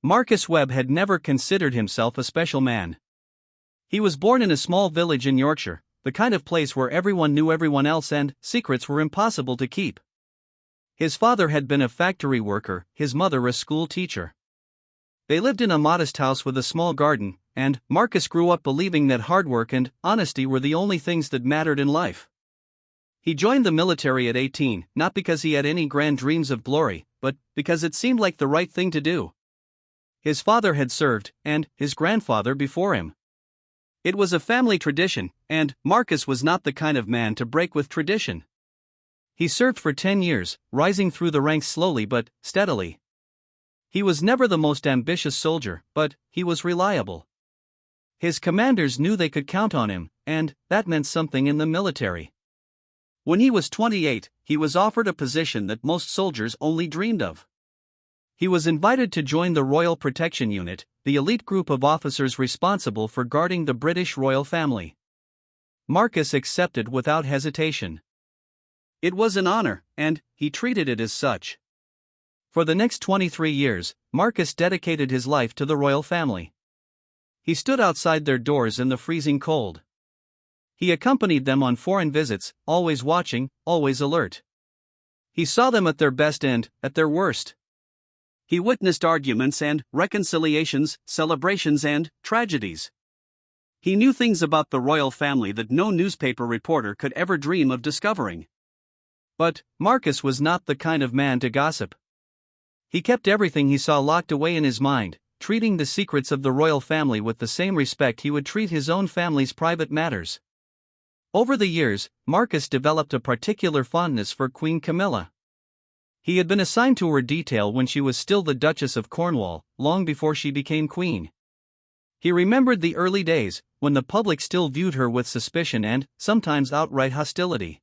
Marcus Webb had never considered himself a special man. He was born in a small village in Yorkshire, the kind of place where everyone knew everyone else and secrets were impossible to keep. His father had been a factory worker, his mother a school teacher. They lived in a modest house with a small garden, and Marcus grew up believing that hard work and honesty were the only things that mattered in life. He joined the military at 18, not because he had any grand dreams of glory, but because it seemed like the right thing to do. His father had served, and his grandfather before him. It was a family tradition, and Marcus was not the kind of man to break with tradition. He served for 10 years, rising through the ranks slowly but steadily. He was never the most ambitious soldier, but he was reliable. His commanders knew they could count on him, and that meant something in the military. When he was 28, he was offered a position that most soldiers only dreamed of. He was invited to join the Royal Protection Unit, the elite group of officers responsible for guarding the British royal family. Marcus accepted without hesitation. It was an honor, and he treated it as such. For the next 23 years, Marcus dedicated his life to the royal family. He stood outside their doors in the freezing cold. He accompanied them on foreign visits, always watching, always alert. He saw them at their best and at their worst. He witnessed arguments and reconciliations, celebrations and tragedies. He knew things about the royal family that no newspaper reporter could ever dream of discovering. But Marcus was not the kind of man to gossip. He kept everything he saw locked away in his mind, treating the secrets of the royal family with the same respect he would treat his own family's private matters. Over the years, Marcus developed a particular fondness for Queen Camilla. He had been assigned to her detail when she was still the Duchess of Cornwall, long before she became queen. He remembered the early days, when the public still viewed her with suspicion and, sometimes outright hostility.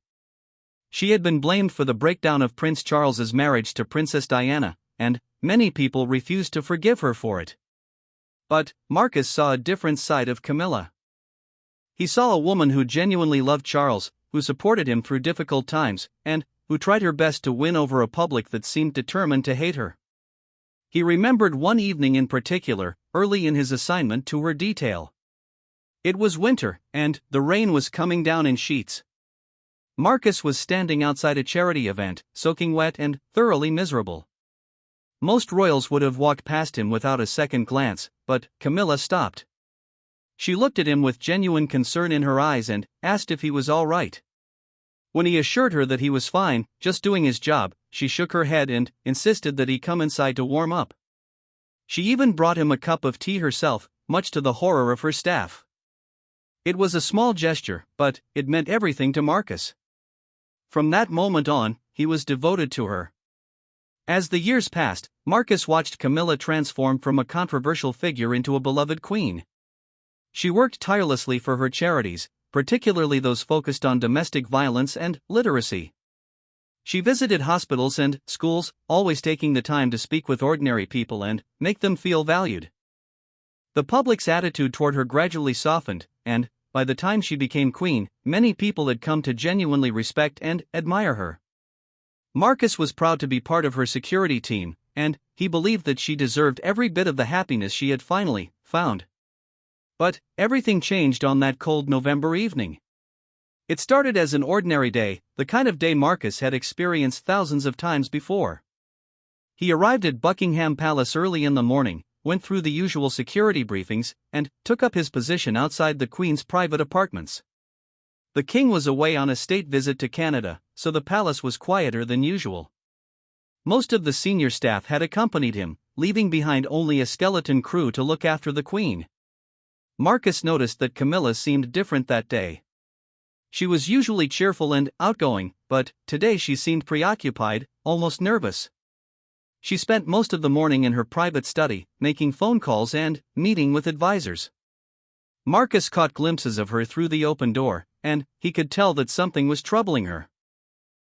She had been blamed for the breakdown of Prince Charles's marriage to Princess Diana, and many people refused to forgive her for it. But Marcus saw a different side of Camilla. He saw a woman who genuinely loved Charles, who supported him through difficult times, and who tried her best to win over a public that seemed determined to hate her. He remembered one evening in particular, early in his assignment to her detail. It was winter, and the rain was coming down in sheets. Marcus was standing outside a charity event, soaking wet and thoroughly miserable. Most royals would have walked past him without a second glance, but Camilla stopped. She looked at him with genuine concern in her eyes and asked if he was all right. When he assured her that he was fine, just doing his job, she shook her head and insisted that he come inside to warm up. She even brought him a cup of tea herself, much to the horror of her staff. It was a small gesture, but it meant everything to Marcus. From that moment on, he was devoted to her. As the years passed, Marcus watched Camilla transform from a controversial figure into a beloved queen. She worked tirelessly for her charities, particularly those focused on domestic violence and literacy. She visited hospitals and schools, always taking the time to speak with ordinary people and make them feel valued. The public's attitude toward her gradually softened, and, by the time she became queen, many people had come to genuinely respect and admire her. Marcus was proud to be part of her security team, and he believed that she deserved every bit of the happiness she had finally found. But everything changed on that cold November evening. It started as an ordinary day, the kind of day Marcus had experienced thousands of times before. He arrived at Buckingham Palace early in the morning, went through the usual security briefings, and took up his position outside the Queen's private apartments. The King was away on a state visit to Canada, so the palace was quieter than usual. Most of the senior staff had accompanied him, leaving behind only a skeleton crew to look after the Queen. Marcus noticed that Camilla seemed different that day. She was usually cheerful and outgoing, but today she seemed preoccupied, almost nervous. She spent most of the morning in her private study, making phone calls and meeting with advisors. Marcus caught glimpses of her through the open door, and he could tell that something was troubling her.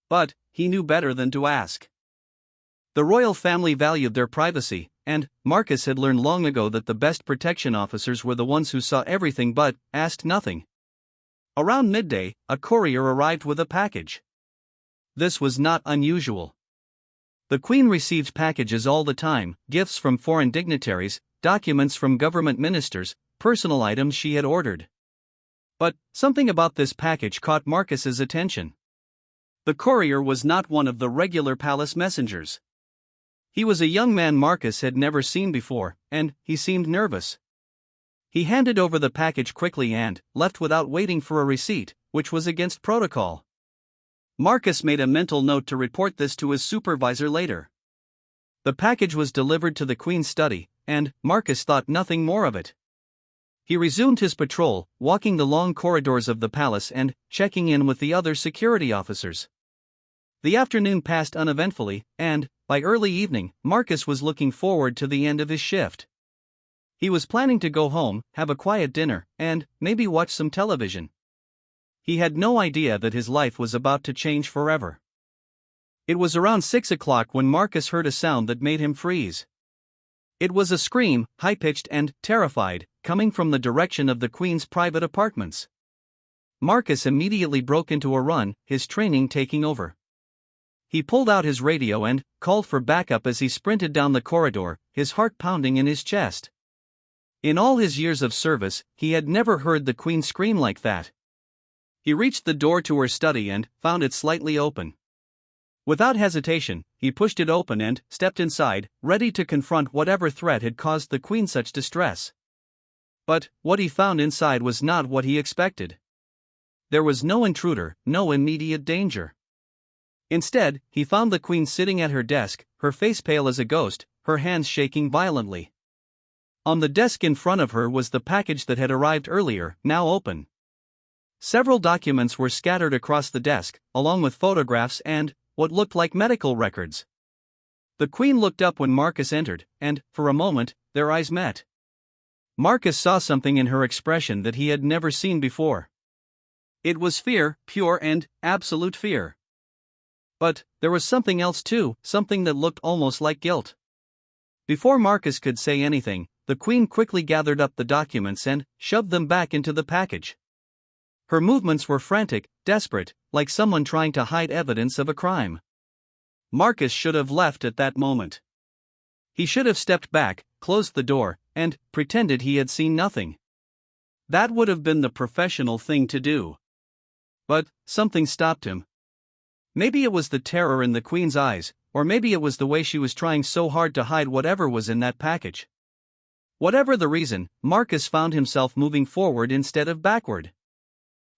But he knew better than to ask. The royal family valued their privacy, and Marcus had learned long ago that the best protection officers were the ones who saw everything but asked nothing. Around midday, a courier arrived with a package. This was not unusual. The Queen received packages all the time, gifts from foreign dignitaries, documents from government ministers, personal items she had ordered. But something about this package caught Marcus's attention. The courier was not one of the regular palace messengers. He was a young man Marcus had never seen before, and he seemed nervous. He handed over the package quickly and left without waiting for a receipt, which was against protocol. Marcus made a mental note to report this to his supervisor later. The package was delivered to the Queen's study, and Marcus thought nothing more of it. He resumed his patrol, walking the long corridors of the palace and checking in with the other security officers. The afternoon passed uneventfully, and, by early evening, Marcus was looking forward to the end of his shift. He was planning to go home, have a quiet dinner, and maybe watch some television. He had no idea that his life was about to change forever. It was around 6 o'clock when Marcus heard a sound that made him freeze. It was a scream, high-pitched and terrified, coming from the direction of the Queen's private apartments. Marcus immediately broke into a run, his training taking over. He pulled out his radio and called for backup as he sprinted down the corridor, his heart pounding in his chest. In all his years of service, he had never heard the Queen scream like that. He reached the door to her study and found it slightly open. Without hesitation, he pushed it open and stepped inside, ready to confront whatever threat had caused the Queen such distress. But what he found inside was not what he expected. There was no intruder, no immediate danger. Instead, he found the Queen sitting at her desk, her face pale as a ghost, her hands shaking violently. On the desk in front of her was the package that had arrived earlier, now open. Several documents were scattered across the desk, along with photographs and what looked like medical records. The Queen looked up when Marcus entered, and, for a moment, their eyes met. Marcus saw something in her expression that he had never seen before. It was fear, pure and absolute fear. But there was something else too, something that looked almost like guilt. Before Marcus could say anything, the Queen quickly gathered up the documents and shoved them back into the package. Her movements were frantic, desperate, like someone trying to hide evidence of a crime. Marcus should have left at that moment. He should have stepped back, closed the door, and pretended he had seen nothing. That would have been the professional thing to do. But something stopped him. Maybe it was the terror in the Queen's eyes, or maybe it was the way she was trying so hard to hide whatever was in that package. Whatever the reason, Marcus found himself moving forward instead of backward.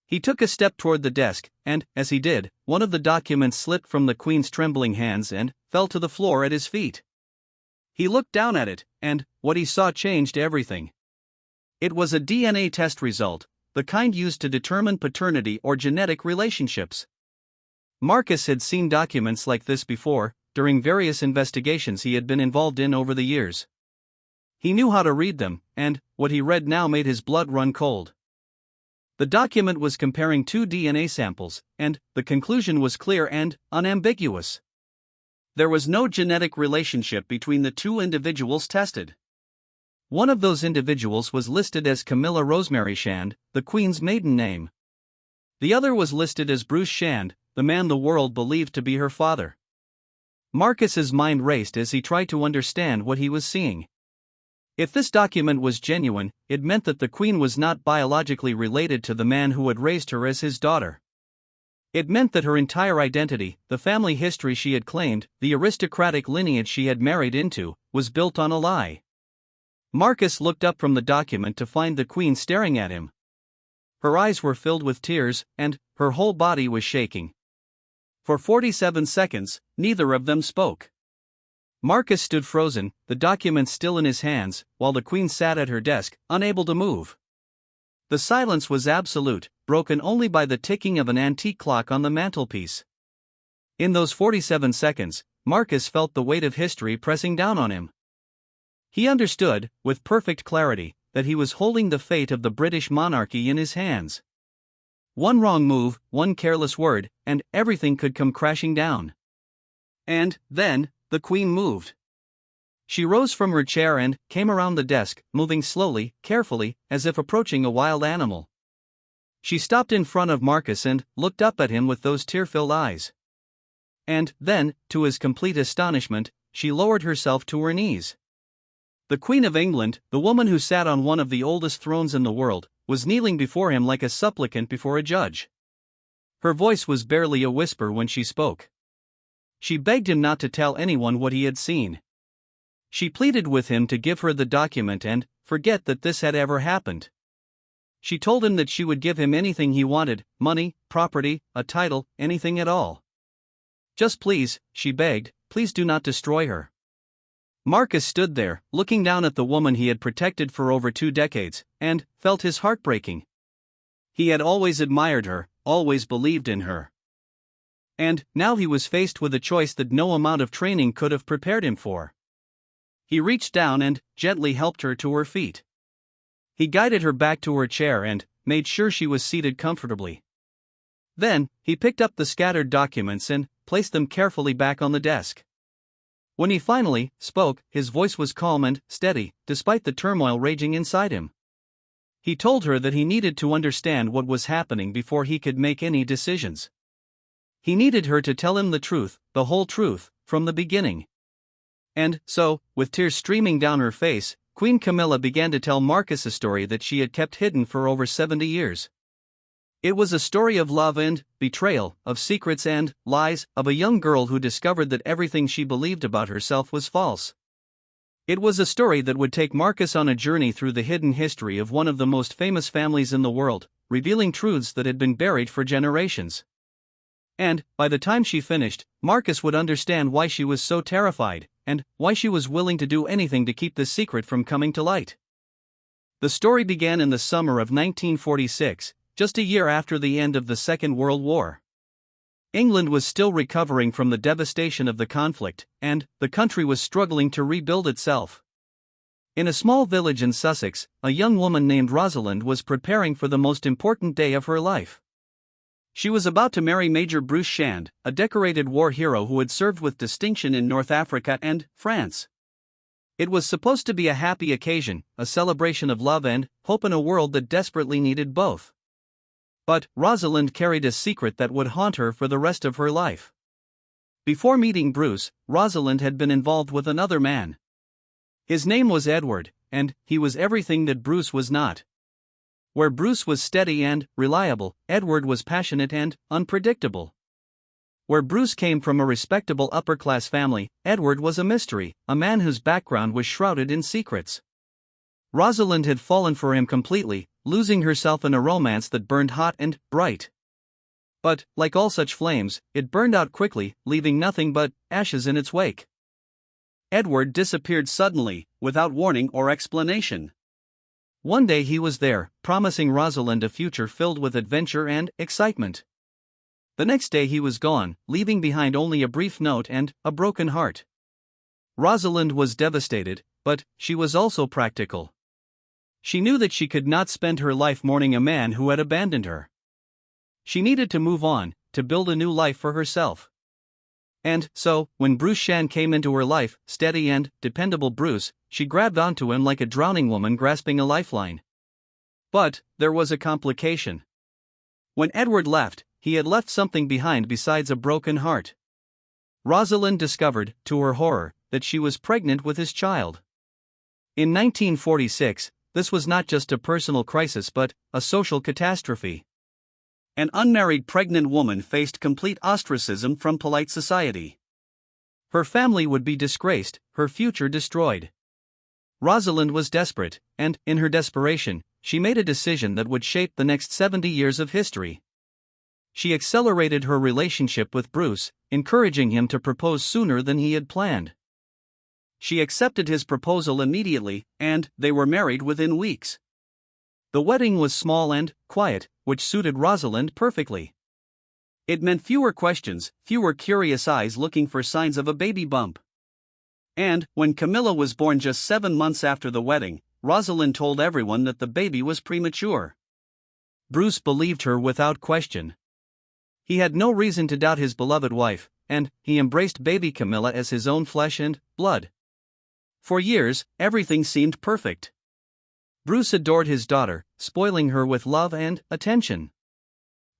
He took a step toward the desk, and, as he did, one of the documents slipped from the Queen's trembling hands and fell to the floor at his feet. He looked down at it, and what he saw changed everything. It was a DNA test result, the kind used to determine paternity or genetic relationships. Marcus had seen documents like this before, during various investigations he had been involved in over the years. He knew how to read them, and what he read now made his blood run cold. The document was comparing two DNA samples, and the conclusion was clear and unambiguous. There was no genetic relationship between the two individuals tested. One of those individuals was listed as Camilla Rosemary Shand, the Queen's maiden name. The other was listed as Bruce Shand, the man the world believed to be her father. Marcus's mind raced as he tried to understand what he was seeing. If this document was genuine, it meant that the Queen was not biologically related to the man who had raised her as his daughter. It meant that her entire identity, the family history she had claimed, the aristocratic lineage she had married into, was built on a lie. Marcus looked up from the document to find the Queen staring at him. Her eyes were filled with tears, and her whole body was shaking. For 47 seconds, neither of them spoke. Marcus stood frozen, the document still in his hands, while the Queen sat at her desk, unable to move. The silence was absolute, broken only by the ticking of an antique clock on the mantelpiece. In those 47 seconds, Marcus felt the weight of history pressing down on him. He understood, with perfect clarity, that he was holding the fate of the British monarchy in his hands. One wrong move, one careless word, and everything could come crashing down. And then, the Queen moved. She rose from her chair and came around the desk, moving slowly, carefully, as if approaching a wild animal. She stopped in front of Marcus and looked up at him with those tear-filled eyes. And then, to his complete astonishment, she lowered herself to her knees. The Queen of England, the woman who sat on one of the oldest thrones in the world, was kneeling before him like a supplicant before a judge. Her voice was barely a whisper when she spoke. She begged him not to tell anyone what he had seen. She pleaded with him to give her the document and forget that this had ever happened. She told him that she would give him anything he wanted, money, property, a title, anything at all. Just please, she begged, please do not destroy her. Marcus stood there, looking down at the woman he had protected for over 2 decades, and felt his heart breaking. He had always admired her, always believed in her. And now he was faced with a choice that no amount of training could have prepared him for. He reached down and gently helped her to her feet. He guided her back to her chair and made sure she was seated comfortably. Then, he picked up the scattered documents and placed them carefully back on the desk. When he finally spoke, his voice was calm and steady, despite the turmoil raging inside him. He told her that he needed to understand what was happening before he could make any decisions. He needed her to tell him the truth, the whole truth, from the beginning. And so, with tears streaming down her face, Queen Camilla began to tell Marcus a story that she had kept hidden for over 70 years. It was a story of love and betrayal, of secrets and lies, of a young girl who discovered that everything she believed about herself was false. It was a story that would take Marcus on a journey through the hidden history of one of the most famous families in the world, revealing truths that had been buried for generations. And, by the time she finished, Marcus would understand why she was so terrified, and why she was willing to do anything to keep the secret from coming to light. The story began in the summer of 1946, just a year after the end of the Second World War. England was still recovering from the devastation of the conflict, and the country was struggling to rebuild itself. In a small village in Sussex, a young woman named Rosalind was preparing for the most important day of her life. She was about to marry Major Bruce Shand, a decorated war hero who had served with distinction in North Africa and France. It was supposed to be a happy occasion, a celebration of love and hope in a world that desperately needed both. But Rosalind carried a secret that would haunt her for the rest of her life. Before meeting Bruce, Rosalind had been involved with another man. His name was Edward, and he was everything that Bruce was not. Where Bruce was steady and reliable, Edward was passionate and unpredictable. Where Bruce came from a respectable upper-class family, Edward was a mystery, a man whose background was shrouded in secrets. Rosalind had fallen for him completely, losing herself in a romance that burned hot and bright. But, like all such flames, it burned out quickly, leaving nothing but ashes in its wake. Edward disappeared suddenly, without warning or explanation. One day he was there, promising Rosalind a future filled with adventure and excitement. The next day he was gone, leaving behind only a brief note and a broken heart. Rosalind was devastated, but she was also practical. She knew that she could not spend her life mourning a man who had abandoned her. She needed to move on, to build a new life for herself. And so, when Bruce Shand came into her life, steady and dependable Bruce, she grabbed onto him like a drowning woman grasping a lifeline. But there was a complication. When Edward left, he had left something behind besides a broken heart. Rosalind discovered, to her horror, that she was pregnant with his child. In 1946, this was not just a personal crisis but a social catastrophe. An unmarried pregnant woman faced complete ostracism from polite society. Her family would be disgraced, her future destroyed. Rosalind was desperate, and, in her desperation, she made a decision that would shape the next 70 years of history. She accelerated her relationship with Bruce, encouraging him to propose sooner than he had planned. She accepted his proposal immediately, and they were married within weeks. The wedding was small and quiet, which suited Rosalind perfectly. It meant fewer questions, fewer curious eyes looking for signs of a baby bump. And, when Camilla was born just 7 months after the wedding, Rosalind told everyone that the baby was premature. Bruce believed her without question. He had no reason to doubt his beloved wife, and he embraced baby Camilla as his own flesh and blood. For years, everything seemed perfect. Bruce adored his daughter, spoiling her with love and attention.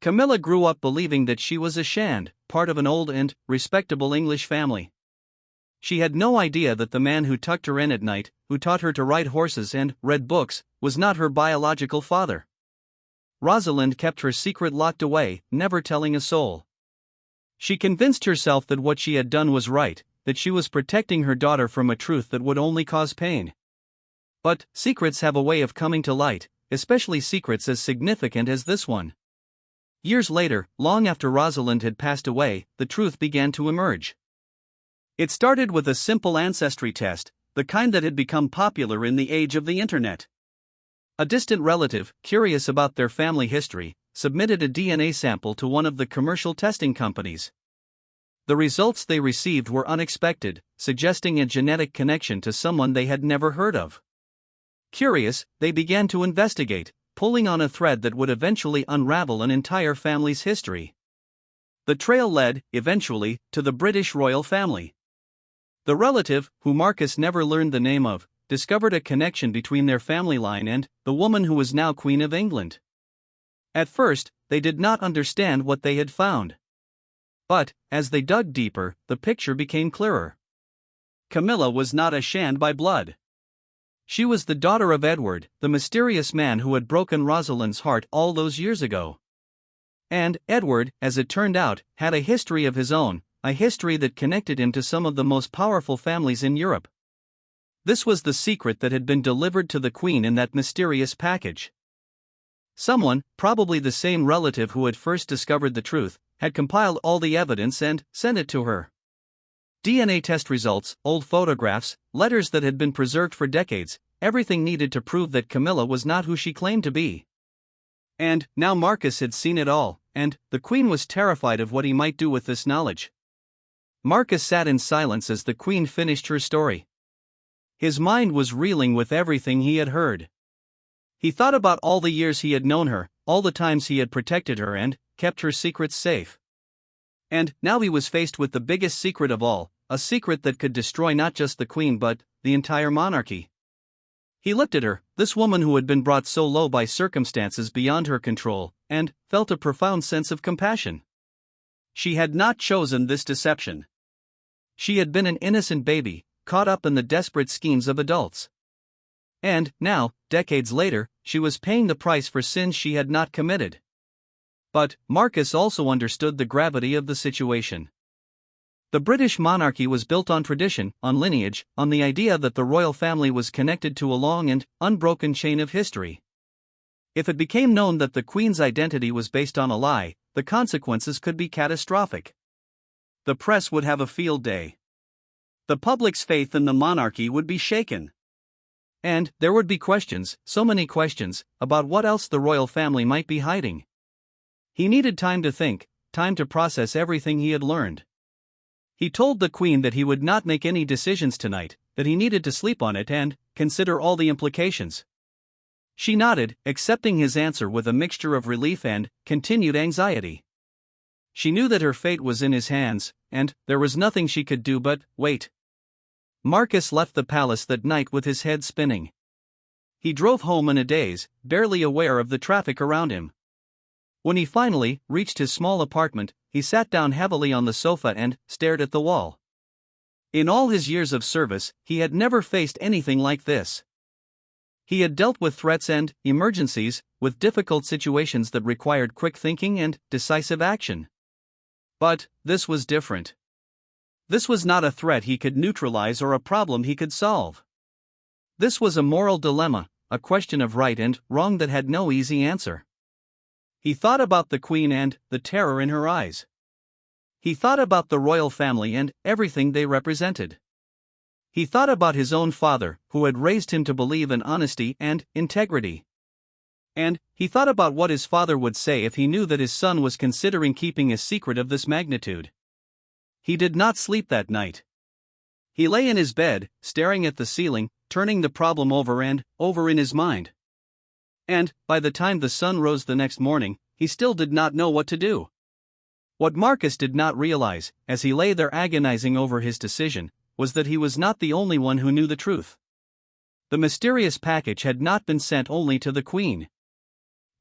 Camilla grew up believing that she was a Shand, part of an old and respectable English family. She had no idea that the man who tucked her in at night, who taught her to ride horses and read books, was not her biological father. Rosalind kept her secret locked away, never telling a soul. She convinced herself that what she had done was right, that she was protecting her daughter from a truth that would only cause pain. But secrets have a way of coming to light, especially secrets as significant as this one. Years later, long after Rosalind had passed away, the truth began to emerge. It started with a simple ancestry test, the kind that had become popular in the age of the internet. A distant relative, curious about their family history, submitted a DNA sample to one of the commercial testing companies. The results they received were unexpected, suggesting a genetic connection to someone they had never heard of. Curious, they began to investigate, pulling on a thread that would eventually unravel an entire family's history. The trail led, eventually, to the British royal family. The relative, who Marcus never learned the name of, discovered a connection between their family line and the woman who was now Queen of England. At first, they did not understand what they had found. But, as they dug deeper, the picture became clearer. Camilla was not a Shand by blood. She was the daughter of Edward, the mysterious man who had broken Rosalind's heart all those years ago. And Edward, as it turned out, had a history of his own, a history that connected him to some of the most powerful families in Europe. This was the secret that had been delivered to the Queen in that mysterious package. Someone, probably the same relative who had first discovered the truth, had compiled all the evidence and sent it to her. DNA test results, old photographs, letters that had been preserved for decades, everything needed to prove that Camilla was not who she claimed to be. And now Marcus had seen it all, and the Queen was terrified of what he might do with this knowledge. Marcus sat in silence as the Queen finished her story. His mind was reeling with everything he had heard. He thought about all the years he had known her, all the times he had protected her and kept her secrets safe. And now he was faced with the biggest secret of all, a secret that could destroy not just the Queen but the entire monarchy. He looked at her, this woman who had been brought so low by circumstances beyond her control, and felt a profound sense of compassion. She had not chosen this deception. She had been an innocent baby, caught up in the desperate schemes of adults. And now, decades later, she was paying the price for sins she had not committed. But Marcus also understood the gravity of the situation. The British monarchy was built on tradition, on lineage, on the idea that the royal family was connected to a long and unbroken chain of history. If it became known that the Queen's identity was based on a lie, the consequences could be catastrophic. The press would have a field day. The public's faith in the monarchy would be shaken. And there would be questions, so many questions, about what else the royal family might be hiding. He needed time to think, time to process everything he had learned. He told the Queen that he would not make any decisions tonight, that he needed to sleep on it and consider all the implications. She nodded, accepting his answer with a mixture of relief and continued anxiety. She knew that her fate was in his hands, and there was nothing she could do but wait. Marcus left the palace that night with his head spinning. He drove home in a daze, barely aware of the traffic around him. When he finally reached his small apartment, he sat down heavily on the sofa and stared at the wall. In all his years of service, he had never faced anything like this. He had dealt with threats and emergencies, with difficult situations that required quick thinking and decisive action. But this was different. This was not a threat he could neutralize or a problem he could solve. This was a moral dilemma, a question of right and wrong that had no easy answer. He thought about the Queen and the terror in her eyes. He thought about the royal family and everything they represented. He thought about his own father, who had raised him to believe in honesty and integrity. And he thought about what his father would say if he knew that his son was considering keeping a secret of this magnitude. He did not sleep that night. He lay in his bed, staring at the ceiling, turning the problem over and over in his mind. And, by the time the sun rose the next morning, he still did not know what to do. What Marcus did not realize, as he lay there agonizing over his decision, was that he was not the only one who knew the truth. The mysterious package had not been sent only to the Queen.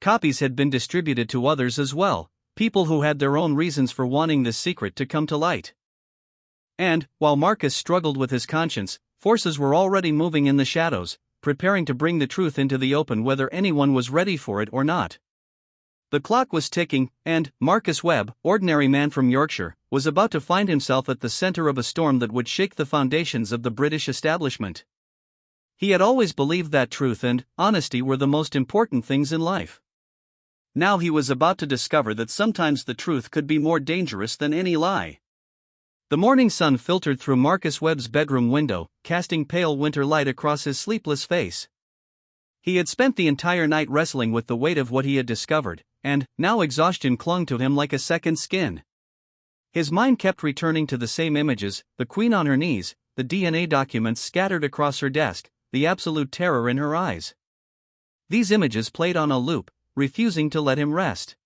copies had been distributed to others as well, people who had their own reasons for wanting this secret to come to light. And, while Marcus struggled with his conscience, forces were already moving in the shadows, preparing to bring the truth into the open whether anyone was ready for it or not. The clock was ticking, and Marcus Webb, ordinary man from Yorkshire, was about to find himself at the center of a storm that would shake the foundations of the British establishment. He had always believed that truth and honesty were the most important things in life. Now he was about to discover that sometimes the truth could be more dangerous than any lie. The morning sun filtered through Marcus Webb's bedroom window, casting pale winter light across his sleepless face. He had spent the entire night wrestling with the weight of what he had discovered, and now exhaustion clung to him like a second skin. His mind kept returning to the same images: the Queen on her knees, the DNA documents scattered across her desk, the absolute terror in her eyes. These images played on a loop, refusing to let him rest.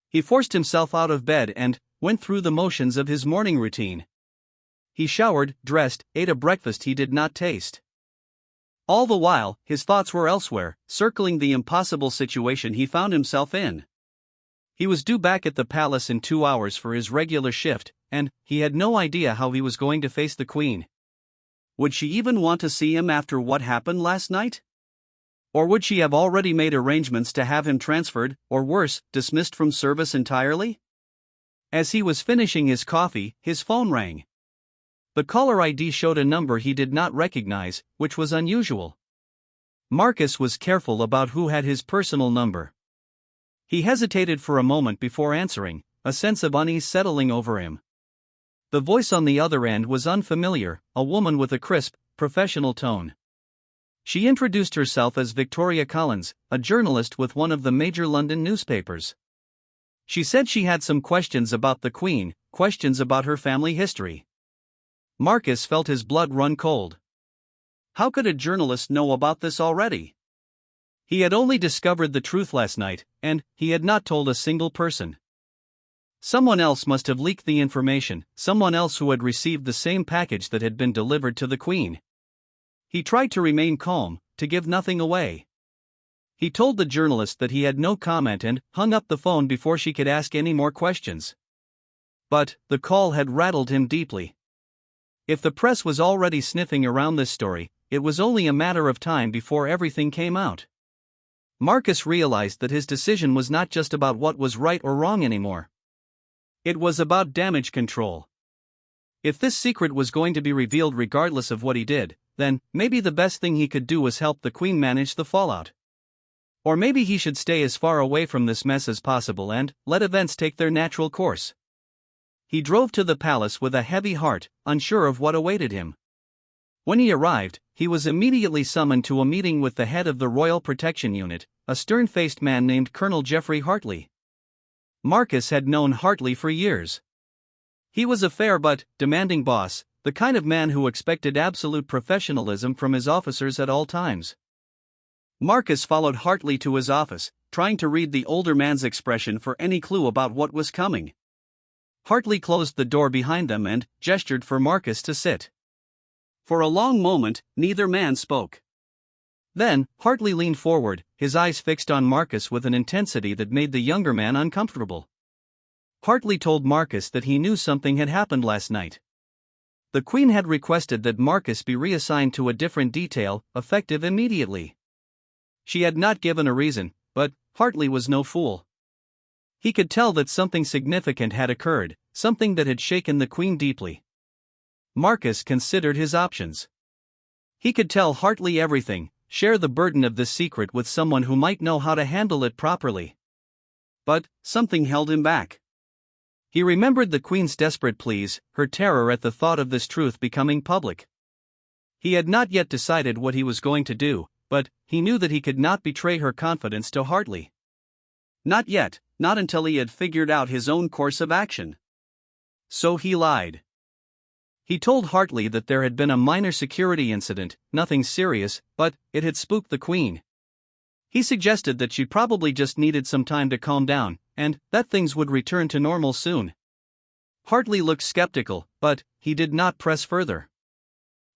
He forced himself out of bed and went through the motions of his morning routine. He showered, dressed, ate a breakfast he did not taste. All the while, his thoughts were elsewhere, circling the impossible situation he found himself in. He was due back at the palace in 2 hours for his regular shift, and he had no idea how he was going to face the Queen. Would she even want to see him after what happened last night? Or would she have already made arrangements to have him transferred, or worse, dismissed from service entirely? As he was finishing his coffee, his phone rang. The caller ID showed a number he did not recognize, which was unusual. Marcus was careful about who had his personal number. He hesitated for a moment before answering, a sense of unease settling over him. The voice on the other end was unfamiliar, a woman with a crisp, professional tone. She introduced herself as Victoria Collins, a journalist with one of the major London newspapers. She said she had some questions about the Queen, questions about her family history. Marcus felt his blood run cold. How could a journalist know about this already? He had only discovered the truth last night, and he had not told a single person. Someone else must have leaked the information, someone else who had received the same package that had been delivered to the Queen. He tried to remain calm, to give nothing away. He told the journalist that he had no comment and hung up the phone before she could ask any more questions. But the call had rattled him deeply. If the press was already sniffing around this story, it was only a matter of time before everything came out. Marcus realized that his decision was not just about what was right or wrong anymore. It was about damage control. If this secret was going to be revealed regardless of what he did, then maybe the best thing he could do was help the Queen manage the fallout. Or maybe he should stay as far away from this mess as possible and let events take their natural course. He drove to the palace with a heavy heart, unsure of what awaited him. When he arrived, he was immediately summoned to a meeting with the head of the Royal Protection Unit, a stern-faced man named Colonel Geoffrey Hartley. Marcus had known Hartley for years. He was a fair but demanding boss, the kind of man who expected absolute professionalism from his officers at all times. Marcus followed Hartley to his office, trying to read the older man's expression for any clue about what was coming. Hartley closed the door behind them and gestured for Marcus to sit. For a long moment, neither man spoke. Then, Hartley leaned forward, his eyes fixed on Marcus with an intensity that made the younger man uncomfortable. Hartley told Marcus that he knew something had happened last night. The Queen had requested that Marcus be reassigned to a different detail, effective immediately. She had not given a reason, but Hartley was no fool. He could tell that something significant had occurred, something that had shaken the Queen deeply. Marcus considered his options. He could tell Hartley everything, share the burden of this secret with someone who might know how to handle it properly. But something held him back. He remembered the Queen's desperate pleas, her terror at the thought of this truth becoming public. He had not yet decided what he was going to do, but he knew that he could not betray her confidence to Hartley. Not yet, not until he had figured out his own course of action. So he lied. He told Hartley that there had been a minor security incident, nothing serious, but it had spooked the Queen. He suggested that she probably just needed some time to calm down, and that things would return to normal soon. Hartley looked skeptical, but he did not press further.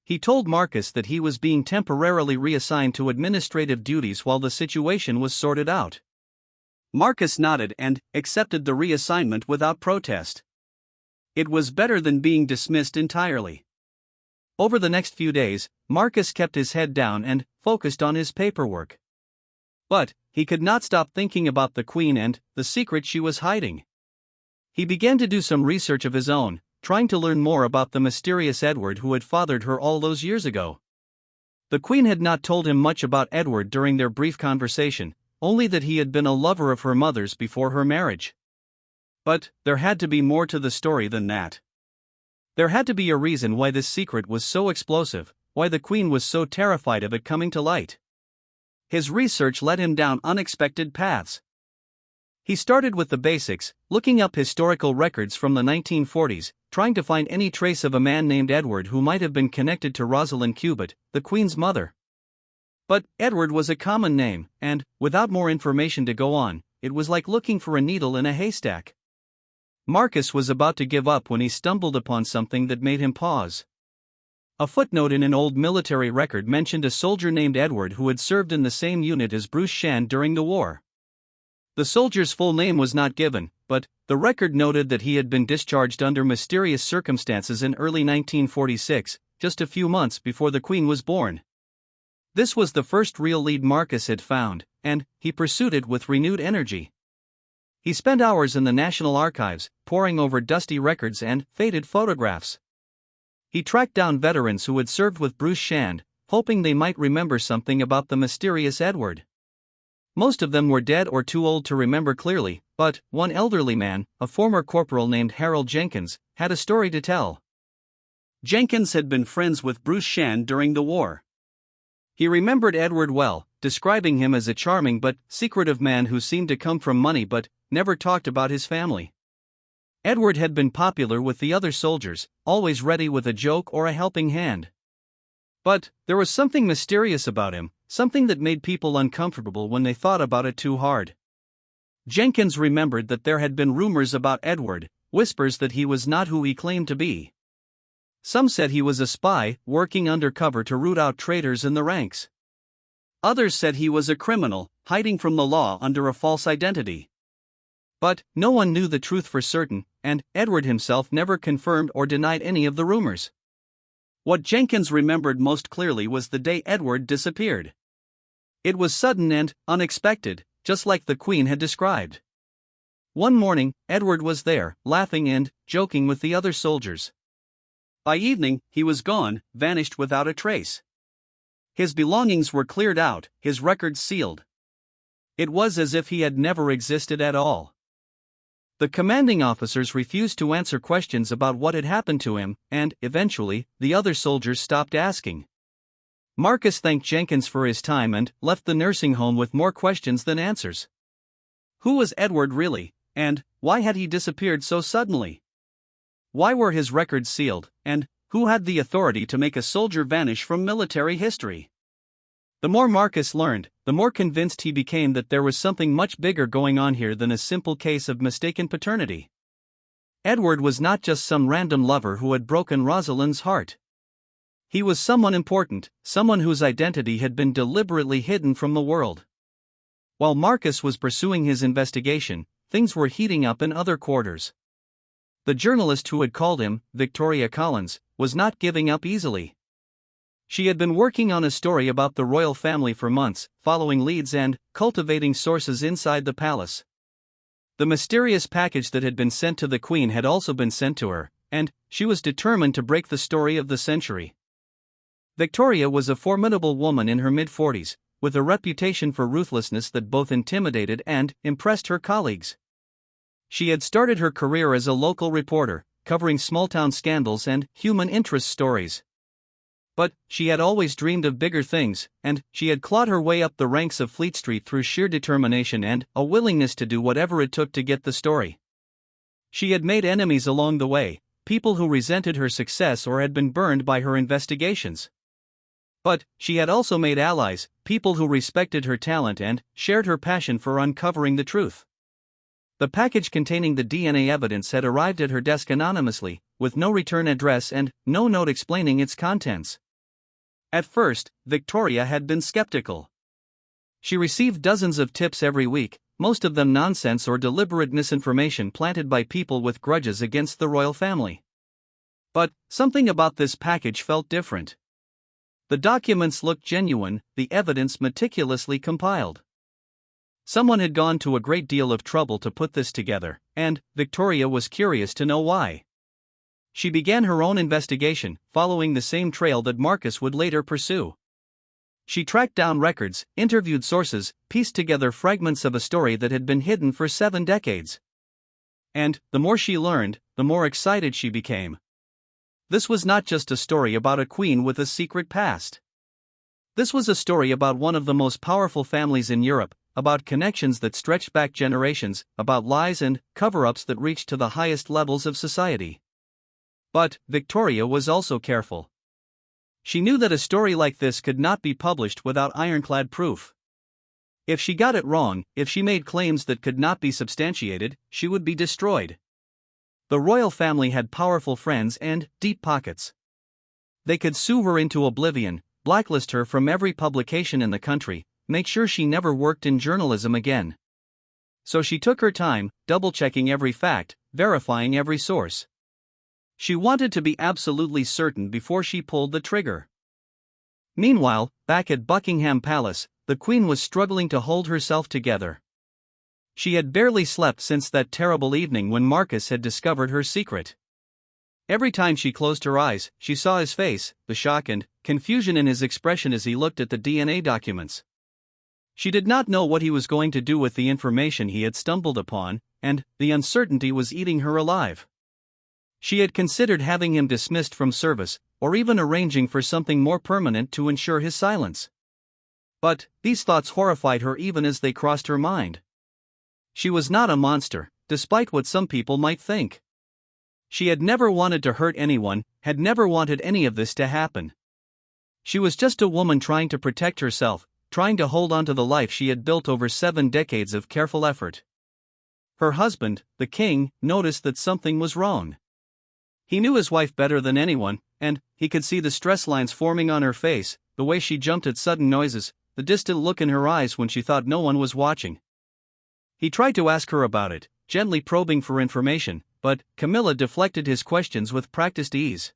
He told Marcus that he was being temporarily reassigned to administrative duties while the situation was sorted out. Marcus nodded and accepted the reassignment without protest. It was better than being dismissed entirely. Over the next few days, Marcus kept his head down and focused on his paperwork. But he could not stop thinking about the Queen and the secret she was hiding. He began to do some research of his own, trying to learn more about the mysterious Edward who had fathered her all those years ago. The Queen had not told him much about Edward during their brief conversation, only that he had been a lover of her mother's before her marriage. But there had to be more to the story than that. There had to be a reason why this secret was so explosive, why the Queen was so terrified of it coming to light. His research led him down unexpected paths. He started with the basics, looking up historical records from the 1940s, trying to find any trace of a man named Edward who might have been connected to Rosalind Cubitt, the Queen's mother. But Edward was a common name, and, without more information to go on, it was like looking for a needle in a haystack. Marcus was about to give up when he stumbled upon something that made him pause. A footnote in an old military record mentioned a soldier named Edward who had served in the same unit as Bruce Shand during the war. The soldier's full name was not given, but the record noted that he had been discharged under mysterious circumstances in early 1946, just a few months before the Queen was born. This was the first real lead Marcus had found, and he pursued it with renewed energy. He spent hours in the National Archives, poring over dusty records and faded photographs. He tracked down veterans who had served with Bruce Shand, hoping they might remember something about the mysterious Edward. Most of them were dead or too old to remember clearly, but one elderly man, a former corporal named Harold Jenkins, had a story to tell. Jenkins had been friends with Bruce Shand during the war. He remembered Edward well, describing him as a charming but secretive man who seemed to come from money but never talked about his family. Edward had been popular with the other soldiers, always ready with a joke or a helping hand. But there was something mysterious about him, something that made people uncomfortable when they thought about it too hard. Jenkins remembered that there had been rumors about Edward, whispers that he was not who he claimed to be. Some said he was a spy, working undercover to root out traitors in the ranks. Others said he was a criminal, hiding from the law under a false identity. But no one knew the truth for certain, and Edward himself never confirmed or denied any of the rumors. What Jenkins remembered most clearly was the day Edward disappeared. It was sudden and unexpected, just like the Queen had described. One morning, Edward was there, laughing and joking with the other soldiers. By evening, he was gone, vanished without a trace. His belongings were cleared out, his records sealed. It was as if he had never existed at all. The commanding officers refused to answer questions about what had happened to him, and, eventually, the other soldiers stopped asking. Marcus thanked Jenkins for his time and left the nursing home with more questions than answers. Who was Edward really, and why had he disappeared so suddenly? Why were his records sealed, and who had the authority to make a soldier vanish from military history? The more Marcus learned, the more convinced he became that there was something much bigger going on here than a simple case of mistaken paternity. Edward was not just some random lover who had broken Rosalind's heart. He was someone important, someone whose identity had been deliberately hidden from the world. While Marcus was pursuing his investigation, things were heating up in other quarters. The journalist who had called him, Victoria Collins, was not giving up easily. She had been working on a story about the royal family for months, following leads and cultivating sources inside the palace. The mysterious package that had been sent to the Queen had also been sent to her, and she was determined to break the story of the century. Victoria was a formidable woman in her mid-40s, with a reputation for ruthlessness that both intimidated and impressed her colleagues. She had started her career as a local reporter, covering small-town scandals and human interest stories. But she had always dreamed of bigger things, and she had clawed her way up the ranks of Fleet Street through sheer determination and a willingness to do whatever it took to get the story. She had made enemies along the way, people who resented her success or had been burned by her investigations. But she had also made allies, people who respected her talent and shared her passion for uncovering the truth. The package containing the DNA evidence had arrived at her desk anonymously, with no return address and no note explaining its contents. At first, Victoria had been skeptical. She received dozens of tips every week, most of them nonsense or deliberate misinformation planted by people with grudges against the royal family. But something about this package felt different. The documents looked genuine, the evidence meticulously compiled. Someone had gone to a great deal of trouble to put this together, and Victoria was curious to know why. She began her own investigation, following the same trail that Marcus would later pursue. She tracked down records, interviewed sources, pieced together fragments of a story that had been hidden for 7 decades. And, the more she learned, the more excited she became. This was not just a story about a queen with a secret past. This was a story about one of the most powerful families in Europe, about connections that stretched back generations, about lies and cover-ups that reached to the highest levels of society. But Victoria was also careful. She knew that a story like this could not be published without ironclad proof. If she got it wrong, if she made claims that could not be substantiated, she would be destroyed. The royal family had powerful friends and deep pockets. They could sue her into oblivion, blacklist her from every publication in the country, make sure she never worked in journalism again. So she took her time, double-checking every fact, verifying every source. She wanted to be absolutely certain before she pulled the trigger. Meanwhile, back at Buckingham Palace, the Queen was struggling to hold herself together. She had barely slept since that terrible evening when Marcus had discovered her secret. Every time she closed her eyes, she saw his face, the shock and confusion in his expression as he looked at the DNA documents. She did not know what he was going to do with the information he had stumbled upon, and the uncertainty was eating her alive. She had considered having him dismissed from service, or even arranging for something more permanent to ensure his silence. But these thoughts horrified her even as they crossed her mind. She was not a monster, despite what some people might think. She had never wanted to hurt anyone, had never wanted any of this to happen. She was just a woman trying to protect herself, trying to hold on to the life she had built over 7 decades of careful effort. Her husband, the king, noticed that something was wrong. He knew his wife better than anyone, and he could see the stress lines forming on her face, the way she jumped at sudden noises, the distant look in her eyes when she thought no one was watching. He tried to ask her about it, gently probing for information, but Camilla deflected his questions with practiced ease.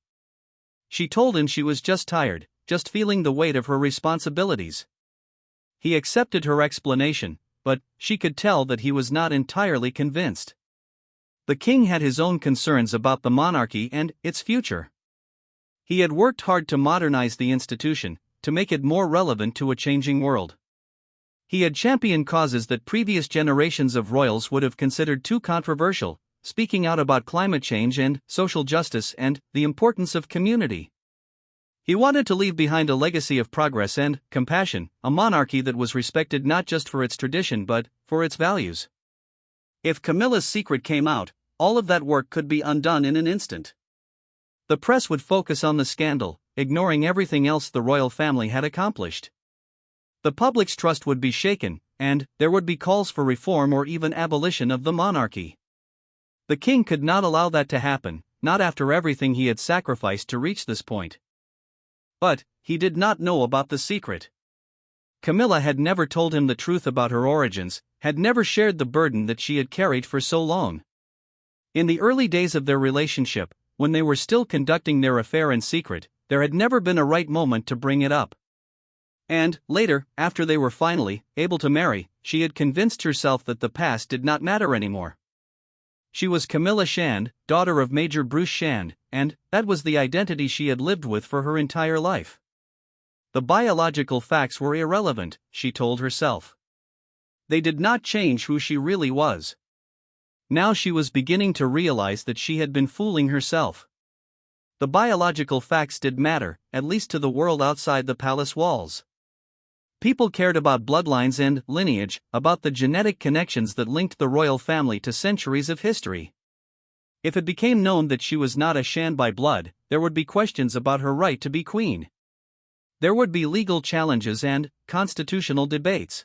She told him she was just tired, just feeling the weight of her responsibilities. He accepted her explanation, but she could tell that he was not entirely convinced. The king had his own concerns about the monarchy and its future. He had worked hard to modernize the institution, to make it more relevant to a changing world. He had championed causes that previous generations of royals would have considered too controversial, speaking out about climate change and social justice and the importance of community. He wanted to leave behind a legacy of progress and compassion, a monarchy that was respected not just for its tradition but for its values. If Camilla's secret came out, all of that work could be undone in an instant. The press would focus on the scandal, ignoring everything else the royal family had accomplished. The public's trust would be shaken, and there would be calls for reform or even abolition of the monarchy. The king could not allow that to happen, not after everything he had sacrificed to reach this point. But he did not know about the secret. Camilla had never told him the truth about her origins, had never shared the burden that she had carried for so long. In the early days of their relationship, when they were still conducting their affair in secret, there had never been a right moment to bring it up. And, later, after they were finally able to marry, she had convinced herself that the past did not matter anymore. She was Camilla Shand, daughter of Major Bruce Shand, and that was the identity she had lived with for her entire life. The biological facts were irrelevant, she told herself. They did not change who she really was. Now she was beginning to realize that she had been fooling herself. The biological facts did matter, at least to the world outside the palace walls. People cared about bloodlines and lineage, about the genetic connections that linked the royal family to centuries of history. If it became known that she was not a Shand by blood, there would be questions about her right to be queen. There would be legal challenges and constitutional debates.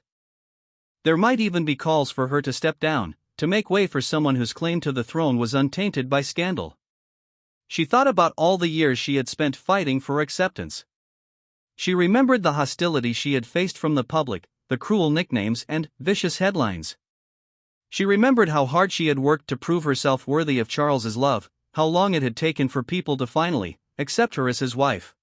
There might even be calls for her to step down, to make way for someone whose claim to the throne was untainted by scandal. She thought about all the years she had spent fighting for acceptance. She remembered the hostility she had faced from the public, the cruel nicknames and vicious headlines. She remembered how hard she had worked to prove herself worthy of Charles's love, how long it had taken for people to finally accept her as his wife.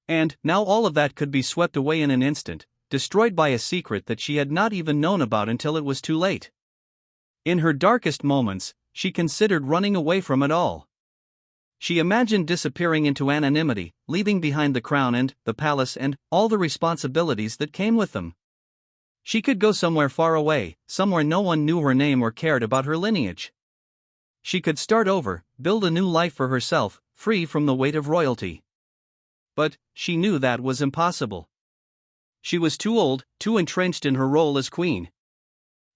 And now all of that could be swept away in an instant, destroyed by a secret that she had not even known about until it was too late. In her darkest moments, she considered running away from it all. She imagined disappearing into anonymity, leaving behind the crown and the palace and all the responsibilities that came with them. She could go somewhere far away, somewhere no one knew her name or cared about her lineage. She could start over, build a new life for herself, free from the weight of royalty. But she knew that was impossible. She was too old, too entrenched in her role as queen.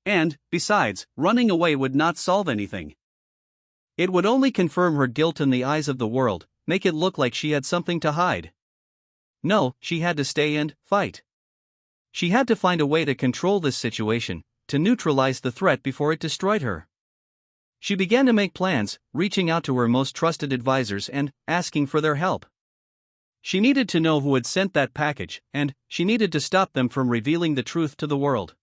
And, besides, running away would not solve anything. It would only confirm her guilt in the eyes of the world, make it look like she had something to hide. No, she had to stay and fight. She had to find a way to control this situation, to neutralize the threat before it destroyed her. She began to make plans, reaching out to her most trusted advisors and asking for their help. She needed to know who had sent that package, and she needed to stop them from revealing the truth to the world.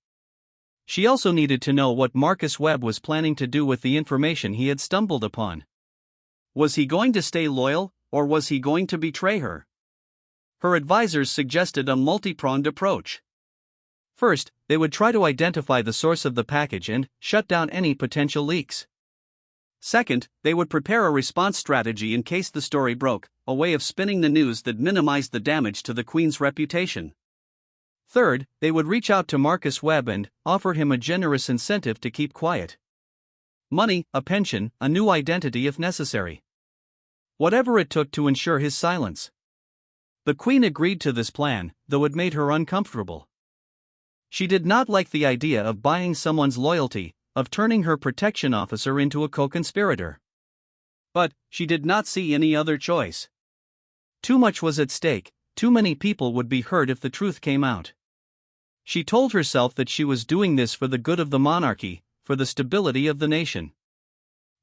She also needed to know what Marcus Webb was planning to do with the information he had stumbled upon. Was he going to stay loyal, or was he going to betray her? Her advisors suggested a multi-pronged approach. First, they would try to identify the source of the package and shut down any potential leaks. Second, they would prepare a response strategy in case the story broke, a way of spinning the news that minimized the damage to the Queen's reputation. Third, they would reach out to Marcus Webb and offer him a generous incentive to keep quiet. Money, a pension, a new identity if necessary. Whatever it took to ensure his silence. The Queen agreed to this plan, though it made her uncomfortable. She did not like the idea of buying someone's loyalty, of turning her protection officer into a co-conspirator. But she did not see any other choice. Too much was at stake, too many people would be hurt if the truth came out. She told herself that she was doing this for the good of the monarchy, for the stability of the nation.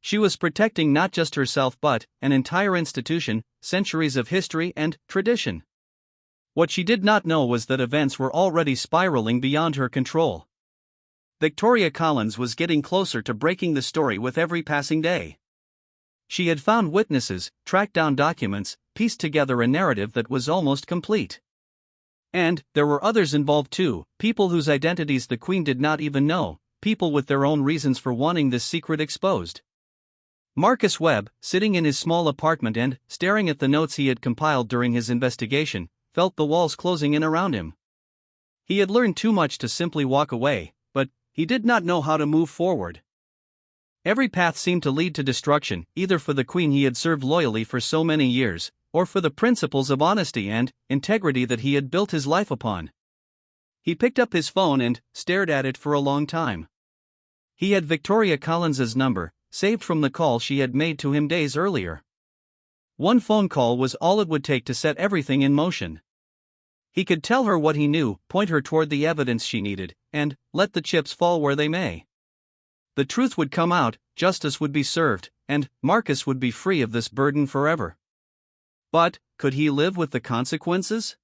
She was protecting not just herself but an entire institution, centuries of history and tradition. What she did not know was that events were already spiraling beyond her control. Victoria Collins was getting closer to breaking the story with every passing day. She had found witnesses, tracked down documents, pieced together a narrative that was almost complete. And there were others involved too, people whose identities the Queen did not even know, people with their own reasons for wanting this secret exposed. Marcus Webb, sitting in his small apartment and staring at the notes he had compiled during his investigation, felt the walls closing in around him. He had learned too much to simply walk away, but he did not know how to move forward. Every path seemed to lead to destruction, either for the Queen he had served loyally for so many years, or for the principles of honesty and integrity that he had built his life upon. He picked up his phone and stared at it for a long time. He had Victoria Collins's number, saved from the call she had made to him days earlier. One phone call was all it would take to set everything in motion. He could tell her what he knew, point her toward the evidence she needed, and let the chips fall where they may. The truth would come out, justice would be served, and Marcus would be free of this burden forever. But, could he live with the consequences?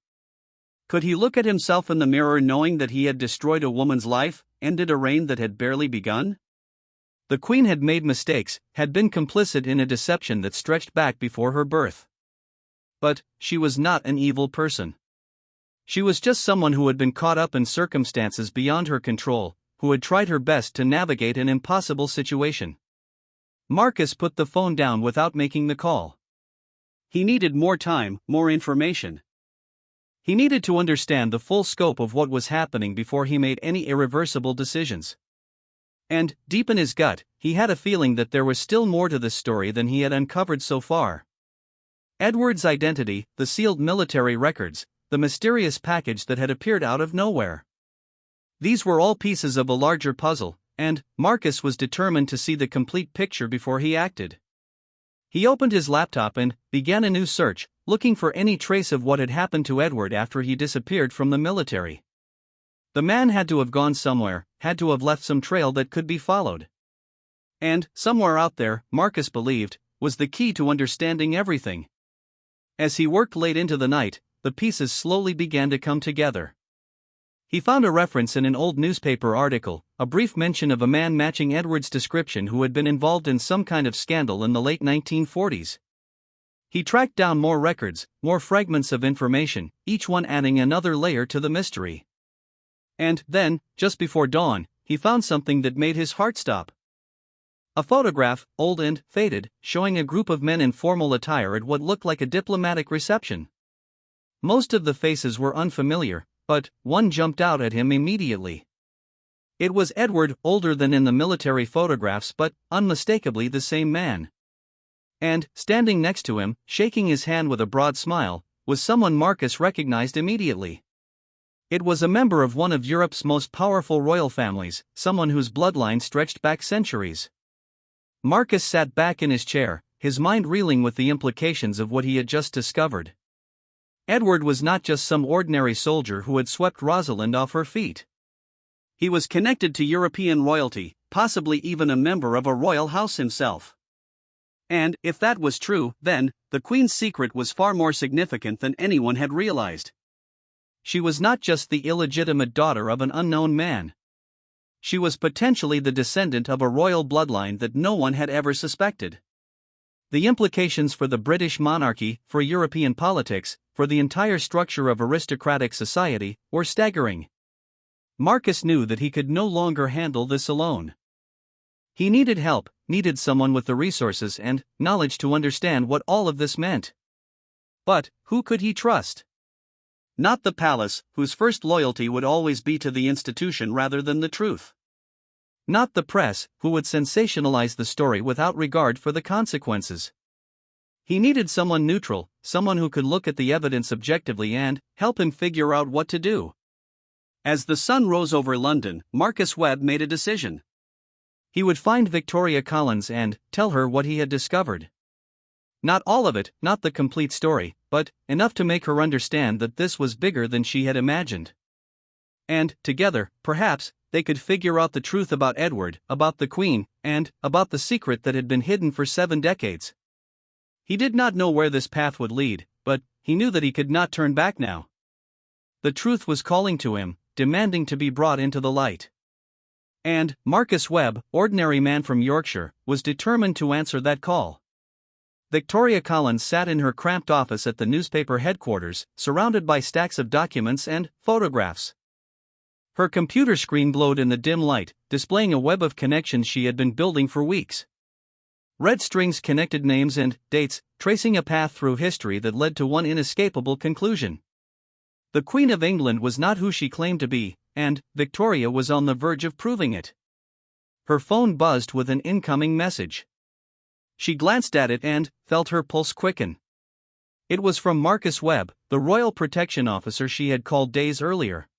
Could he look at himself in the mirror knowing that he had destroyed a woman's life, ended a reign that had barely begun? The Queen had made mistakes, had been complicit in a deception that stretched back before her birth. But she was not an evil person. She was just someone who had been caught up in circumstances beyond her control, who had tried her best to navigate an impossible situation. Marcus put the phone down without making the call. He needed more time, more information. He needed to understand the full scope of what was happening before he made any irreversible decisions. And, deep in his gut, he had a feeling that there was still more to this story than he had uncovered so far. Edward's identity, the sealed military records, the mysterious package that had appeared out of nowhere. These were all pieces of a larger puzzle, and Marcus was determined to see the complete picture before he acted. He opened his laptop and began a new search, looking for any trace of what had happened to Edward after he disappeared from the military. The man had to have gone somewhere, had to have left some trail that could be followed. And, somewhere out there, Marcus believed, was the key to understanding everything. As he worked late into the night, the pieces slowly began to come together. He found a reference in an old newspaper article, a brief mention of a man matching Edward's description who had been involved in some kind of scandal in the late 1940s. He tracked down more records, more fragments of information, each one adding another layer to the mystery. And then, just before dawn, he found something that made his heart stop. A photograph, old and faded, showing a group of men in formal attire at what looked like a diplomatic reception. Most of the faces were unfamiliar, but one jumped out at him immediately. It was Edward, older than in the military photographs but unmistakably the same man. And, standing next to him, shaking his hand with a broad smile, was someone Marcus recognized immediately. It was a member of one of Europe's most powerful royal families, someone whose bloodline stretched back centuries. Marcus sat back in his chair, his mind reeling with the implications of what he had just discovered. Edward was not just some ordinary soldier who had swept Rosalind off her feet. He was connected to European royalty, possibly even a member of a royal house himself. And, if that was true, then, the Queen's secret was far more significant than anyone had realized. She was not just the illegitimate daughter of an unknown man. She was potentially the descendant of a royal bloodline that no one had ever suspected. The implications for the British monarchy, for European politics, for the entire structure of aristocratic society, were staggering. Marcus knew that he could no longer handle this alone. He needed help, needed someone with the resources and knowledge to understand what all of this meant. But, who could he trust? Not the palace, whose first loyalty would always be to the institution rather than the truth. Not the press, who would sensationalize the story without regard for the consequences. He needed someone neutral, someone who could look at the evidence objectively and help him figure out what to do. As the sun rose over London, Marcus Webb made a decision. He would find Victoria Collins and tell her what he had discovered. Not all of it, not the complete story, but enough to make her understand that this was bigger than she had imagined. And, together, perhaps, they could figure out the truth about Edward, about the Queen, and about the secret that had been hidden for 7 decades. He did not know where this path would lead, but he knew that he could not turn back now. The truth was calling to him, demanding to be brought into the light. And Marcus Webb, ordinary man from Yorkshire, was determined to answer that call. Victoria Collins sat in her cramped office at the newspaper headquarters, surrounded by stacks of documents and photographs. Her computer screen glowed in the dim light, displaying a web of connections she had been building for weeks. Red strings connected names and dates, tracing a path through history that led to one inescapable conclusion. The Queen of England was not who she claimed to be, and Victoria was on the verge of proving it. Her phone buzzed with an incoming message. She glanced at it and felt her pulse quicken. It was from Marcus Webb, the Royal Protection Officer she had called days earlier.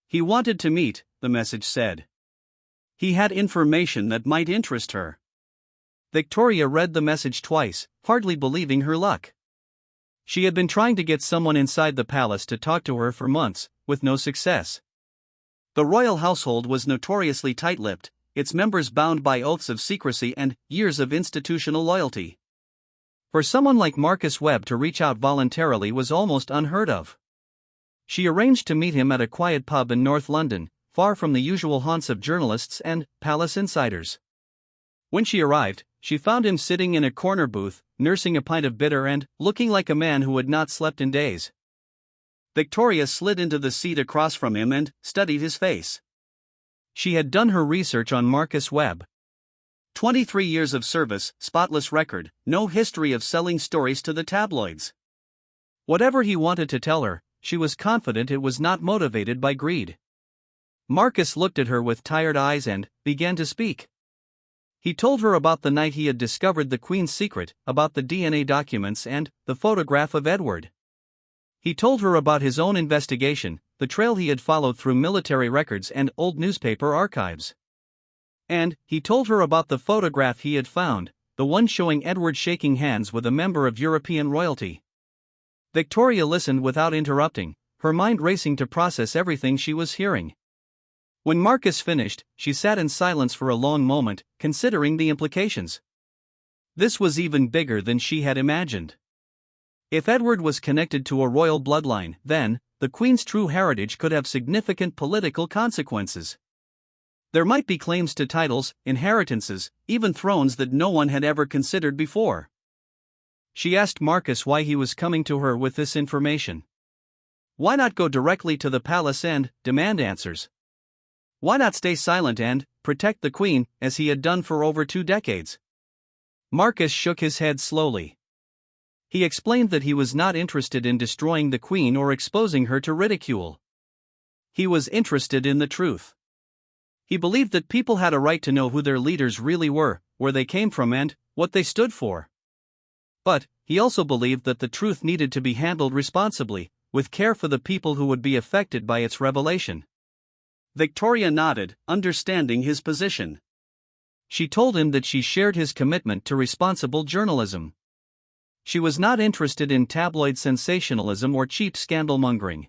He wanted to meet, the message said. He had information that might interest her. Victoria read the message twice, hardly believing her luck. She had been trying to get someone inside the palace to talk to her for months, with no success. The royal household was notoriously tight-lipped, its members bound by oaths of secrecy and years of institutional loyalty. For someone like Marcus Webb to reach out voluntarily was almost unheard of. She arranged to meet him at a quiet pub in North London, far from the usual haunts of journalists and palace insiders. When she arrived, she found him sitting in a corner booth, nursing a pint of bitter and looking like a man who had not slept in days. Victoria slid into the seat across from him and studied his face. She had done her research on Marcus Webb. 23 years of service, spotless record, no history of selling stories to the tabloids. Whatever he wanted to tell her, she was confident it was not motivated by greed. Marcus looked at her with tired eyes and began to speak. He told her about the night he had discovered the Queen's secret, about the DNA documents and the photograph of Edward. He told her about his own investigation, the trail he had followed through military records and old newspaper archives. And he told her about the photograph he had found, the one showing Edward shaking hands with a member of European royalty. Victoria listened without interrupting, her mind racing to process everything she was hearing. When Marcus finished, she sat in silence for a long moment, considering the implications. This was even bigger than she had imagined. If Edward was connected to a royal bloodline, then the Queen's true heritage could have significant political consequences. There might be claims to titles, inheritances, even thrones that no one had ever considered before. She asked Marcus why he was coming to her with this information. Why not go directly to the palace and demand answers? Why not stay silent and protect the queen, as he had done for over 2 decades? Marcus shook his head slowly. He explained that he was not interested in destroying the queen or exposing her to ridicule. He was interested in the truth. He believed that people had a right to know who their leaders really were, where they came from and what they stood for. But he also believed that the truth needed to be handled responsibly, with care for the people who would be affected by its revelation. Victoria nodded, understanding his position. She told him that she shared his commitment to responsible journalism. She was not interested in tabloid sensationalism or cheap scandal-mongering.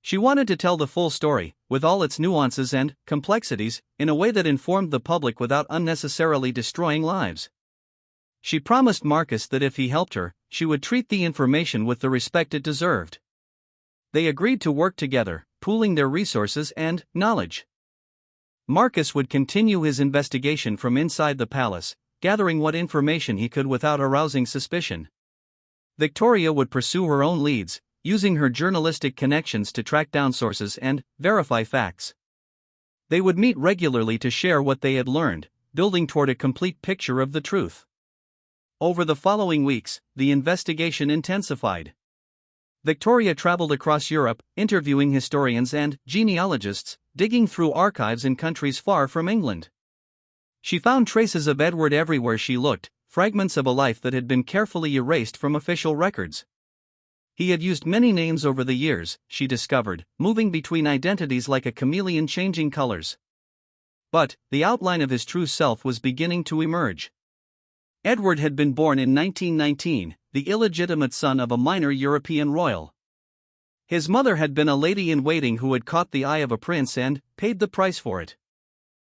She wanted to tell the full story, with all its nuances and complexities, in a way that informed the public without unnecessarily destroying lives. She promised Marcus that if he helped her, she would treat the information with the respect it deserved. They agreed to work together, pooling their resources and knowledge. Marcus would continue his investigation from inside the palace, gathering what information he could without arousing suspicion. Victoria would pursue her own leads, using her journalistic connections to track down sources and verify facts. They would meet regularly to share what they had learned, building toward a complete picture of the truth. Over the following weeks, the investigation intensified. Victoria traveled across Europe, interviewing historians and genealogists, digging through archives in countries far from England. She found traces of Edward everywhere she looked, fragments of a life that had been carefully erased from official records. He had used many names over the years, she discovered, moving between identities like a chameleon changing colors. But the outline of his true self was beginning to emerge. Edward had been born in 1919, the illegitimate son of a minor European royal. His mother had been a lady-in-waiting who had caught the eye of a prince and paid the price for it.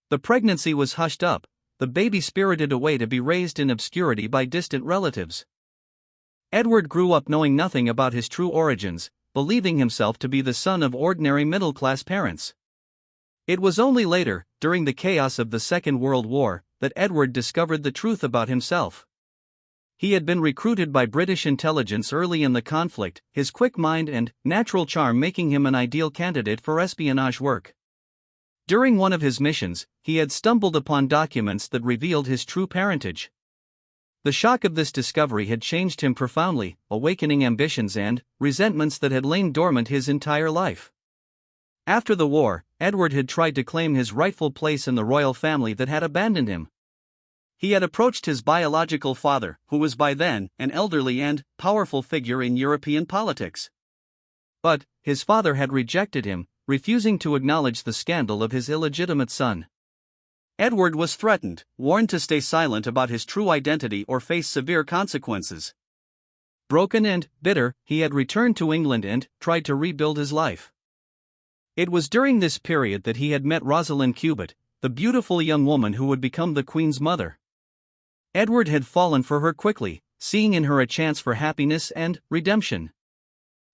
The pregnancy was hushed up, the baby spirited away to be raised in obscurity by distant relatives. Edward grew up knowing nothing about his true origins, believing himself to be the son of ordinary middle-class parents. It was only later, during the chaos of the Second World War, that Edward discovered the truth about himself. He had been recruited by British intelligence early in the conflict, his quick mind and natural charm making him an ideal candidate for espionage work. During one of his missions, he had stumbled upon documents that revealed his true parentage. The shock of this discovery had changed him profoundly, awakening ambitions and resentments that had lain dormant his entire life. After the war, Edward had tried to claim his rightful place in the royal family that had abandoned him. He had approached his biological father, who was by then an elderly and powerful figure in European politics. But his father had rejected him, refusing to acknowledge the scandal of his illegitimate son. Edward was threatened, warned to stay silent about his true identity or face severe consequences. Broken and bitter, he had returned to England and tried to rebuild his life. It was during this period that he had met Rosalind Cubitt, the beautiful young woman who would become the Queen's mother. Edward had fallen for her quickly, seeing in her a chance for happiness and redemption.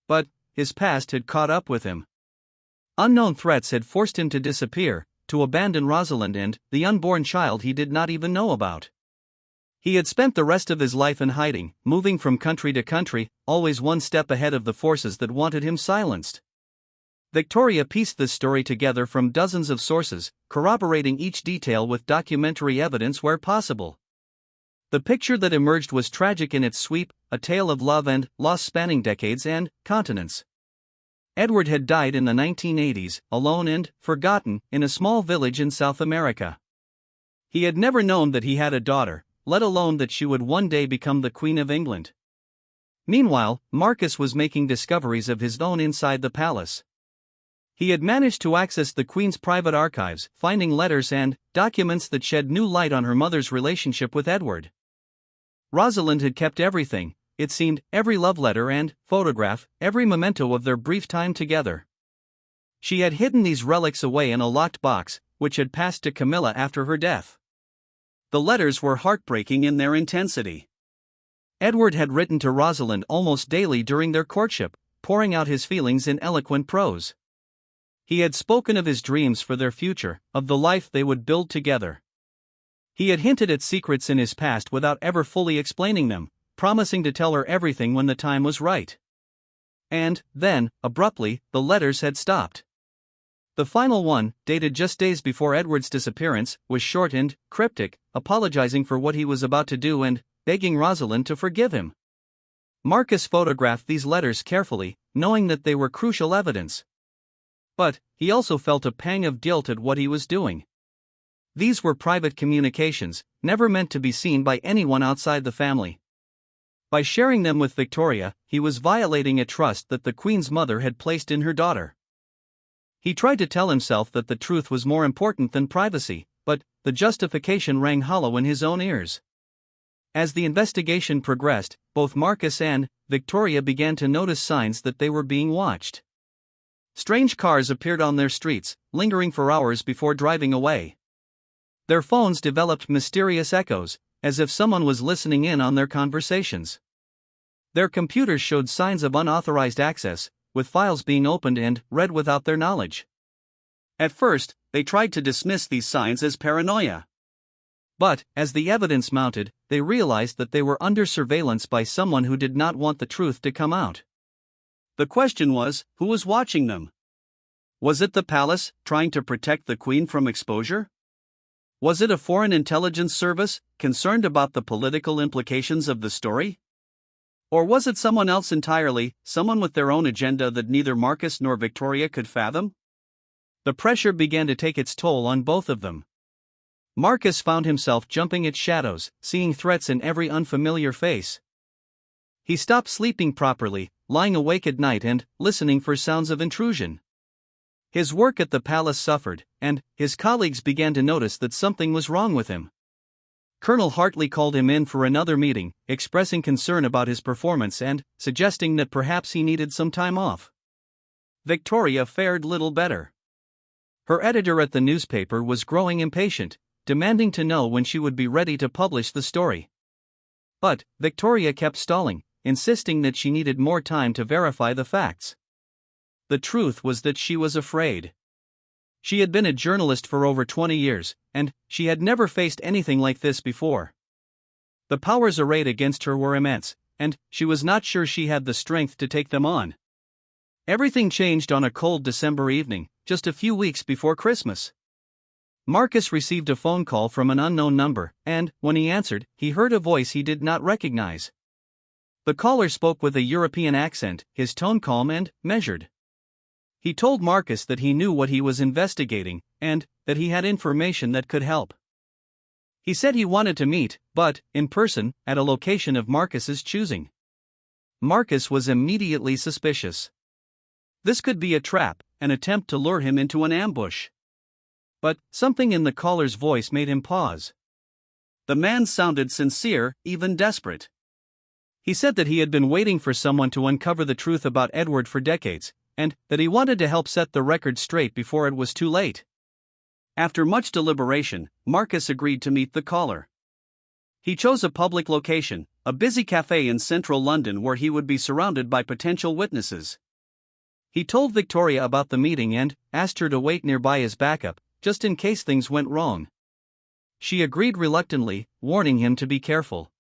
But his past had caught up with him. Unknown threats had forced him to disappear, to abandon Rosalind and the unborn child he did not even know about. He had spent the rest of his life in hiding, moving from country to country, always one step ahead of the forces that wanted him silenced. Victoria pieced this story together from dozens of sources, corroborating each detail with documentary evidence where possible. The picture that emerged was tragic in its sweep, a tale of love and loss spanning decades and continents. Edward had died in the 1980s, alone and forgotten, in a small village in South America. He had never known that he had a daughter, let alone that she would one day become the Queen of England. Meanwhile, Marcus was making discoveries of his own inside the palace. He had managed to access the Queen's private archives, finding letters and documents that shed new light on her mother's relationship with Edward. Rosalind had kept everything, it seemed, every love letter and photograph, every memento of their brief time together. She had hidden these relics away in a locked box, which had passed to Camilla after her death. The letters were heartbreaking in their intensity. Edward had written to Rosalind almost daily during their courtship, pouring out his feelings in eloquent prose. He had spoken of his dreams for their future, of the life they would build together. He had hinted at secrets in his past without ever fully explaining them, promising to tell her everything when the time was right. And, then, abruptly, the letters had stopped. The final one, dated just days before Edward's disappearance, was short and cryptic, apologizing for what he was about to do and begging Rosalind to forgive him. Marcus photographed these letters carefully, knowing that they were crucial evidence. But he also felt a pang of guilt at what he was doing. These were private communications, never meant to be seen by anyone outside the family. By sharing them with Victoria, he was violating a trust that the Queen's mother had placed in her daughter. He tried to tell himself that the truth was more important than privacy, but the justification rang hollow in his own ears. As the investigation progressed, both Marcus and Victoria began to notice signs that they were being watched. Strange cars appeared on their streets, lingering for hours before driving away. Their phones developed mysterious echoes, as if someone was listening in on their conversations. Their computers showed signs of unauthorized access, with files being opened and read without their knowledge. At first, they tried to dismiss these signs as paranoia. But, as the evidence mounted, they realized that they were under surveillance by someone who did not want the truth to come out. The question was, who was watching them? Was it the palace, trying to protect the Queen from exposure? Was it a foreign intelligence service, concerned about the political implications of the story? Or was it someone else entirely, someone with their own agenda that neither Marcus nor Victoria could fathom? The pressure began to take its toll on both of them. Marcus found himself jumping at shadows, seeing threats in every unfamiliar face. He stopped sleeping properly, lying awake at night and listening for sounds of intrusion. His work at the palace suffered, and his colleagues began to notice that something was wrong with him. Colonel Hartley called him in for another meeting, expressing concern about his performance and suggesting that perhaps he needed some time off. Victoria fared little better. Her editor at the newspaper was growing impatient, demanding to know when she would be ready to publish the story. But Victoria kept stalling, insisting that she needed more time to verify the facts. The truth was that she was afraid. She had been a journalist for over 20 years, and she had never faced anything like this before. The powers arrayed against her were immense, and she was not sure she had the strength to take them on. Everything changed on a cold December evening, just a few weeks before Christmas. Marcus received a phone call from an unknown number, and, when he answered, he heard a voice he did not recognize. The caller spoke with a European accent, his tone calm and measured. He told Marcus that he knew what he was investigating, and that he had information that could help. He said he wanted to meet, but in person, at a location of Marcus's choosing. Marcus was immediately suspicious. This could be a trap, an attempt to lure him into an ambush. But something in the caller's voice made him pause. The man sounded sincere, even desperate. He said that he had been waiting for someone to uncover the truth about Edward for decades, and that he wanted to help set the record straight before it was too late. After much deliberation, Marcus agreed to meet the caller. He chose a public location, a busy cafe in central London where he would be surrounded by potential witnesses. He told Victoria about the meeting and asked her to wait nearby as backup, just in case things went wrong. She agreed reluctantly, warning him to be careful.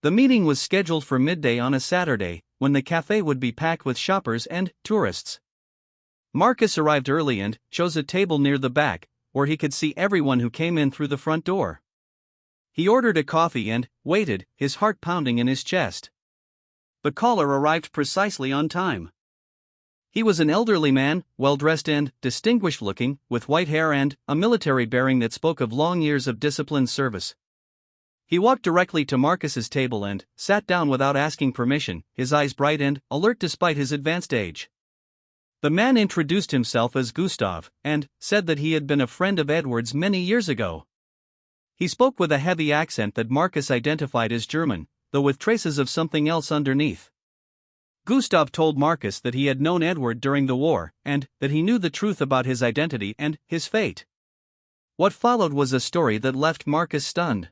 The meeting was scheduled for midday on a Saturday, when the cafe would be packed with shoppers and tourists. Marcus arrived early and chose a table near the back, where he could see everyone who came in through the front door. He ordered a coffee and waited, his heart pounding in his chest. The caller arrived precisely on time. He was an elderly man, well-dressed and distinguished-looking, with white hair and a military bearing that spoke of long years of disciplined service. He walked directly to Marcus's table and sat down without asking permission, his eyes bright and alert despite his advanced age. The man introduced himself as Gustav, and said that he had been a friend of Edward's many years ago. He spoke with a heavy accent that Marcus identified as German, though with traces of something else underneath. Gustav told Marcus that he had known Edward during the war, and that he knew the truth about his identity and his fate. What followed was a story that left Marcus stunned.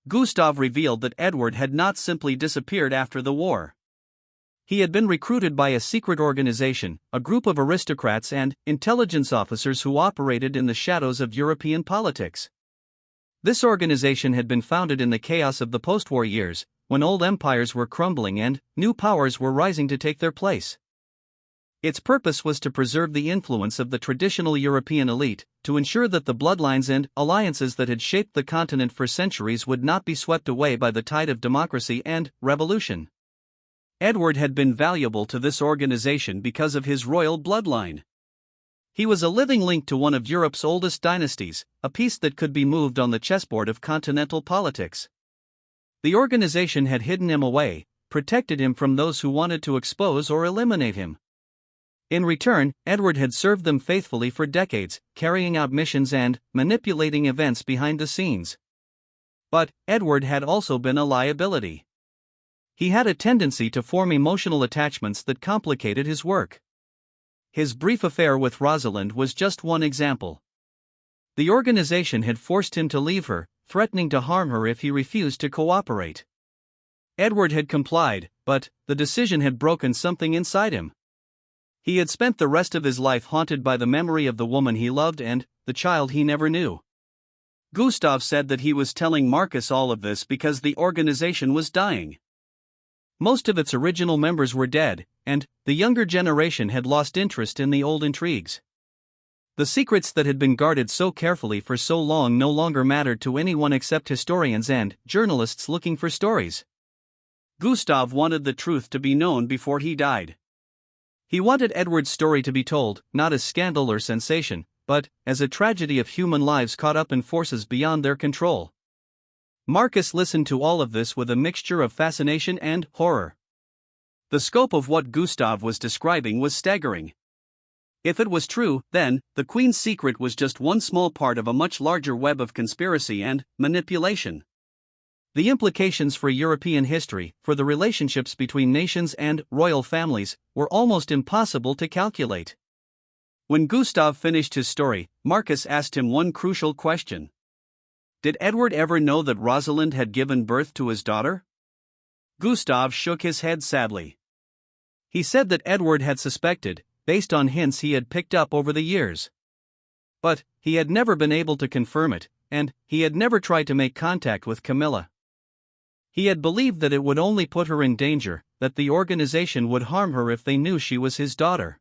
Gustav revealed that Edward had not simply disappeared after the war. He had been recruited by a secret organization, a group of aristocrats and intelligence officers who operated in the shadows of European politics. This organization had been founded in the chaos of the post-war years, when old empires were crumbling and new powers were rising to take their place. Its purpose was to preserve the influence of the traditional European elite, to ensure that the bloodlines and alliances that had shaped the continent for centuries would not be swept away by the tide of democracy and revolution. Edward had been valuable to this organization because of his royal bloodline. He was a living link to one of Europe's oldest dynasties, a piece that could be moved on the chessboard of continental politics. The organization had hidden him away, protected him from those who wanted to expose or eliminate him. In return, Edward had served them faithfully for decades, carrying out missions and manipulating events behind the scenes. But Edward had also been a liability. He had a tendency to form emotional attachments that complicated his work. His brief affair with Rosalind was just one example. The organization had forced him to leave her, threatening to harm her if he refused to cooperate. Edward had complied, but the decision had broken something inside him. He had spent the rest of his life haunted by the memory of the woman he loved and the child he never knew. Gustav said that he was telling Marcus all of this because the organization was dying. Most of its original members were dead, and the younger generation had lost interest in the old intrigues. The secrets that had been guarded so carefully for so long no longer mattered to anyone except historians and journalists looking for stories. Gustav wanted the truth to be known before he died. He wanted Edward's story to be told, not as scandal or sensation, but as a tragedy of human lives caught up in forces beyond their control. Marcus listened to all of this with a mixture of fascination and horror. The scope of what Gustav was describing was staggering. If it was true, then, the Queen's secret was just one small part of a much larger web of conspiracy and manipulation. The implications for European history, for the relationships between nations and royal families, were almost impossible to calculate. When Gustav finished his story, Marcus asked him one crucial question. Did Edward ever know that Rosalind had given birth to his daughter? Gustav shook his head sadly. He said that Edward had suspected, based on hints he had picked up over the years. But he had never been able to confirm it, and he had never tried to make contact with Camilla. He had believed that it would only put her in danger, that the organization would harm her if they knew she was his daughter.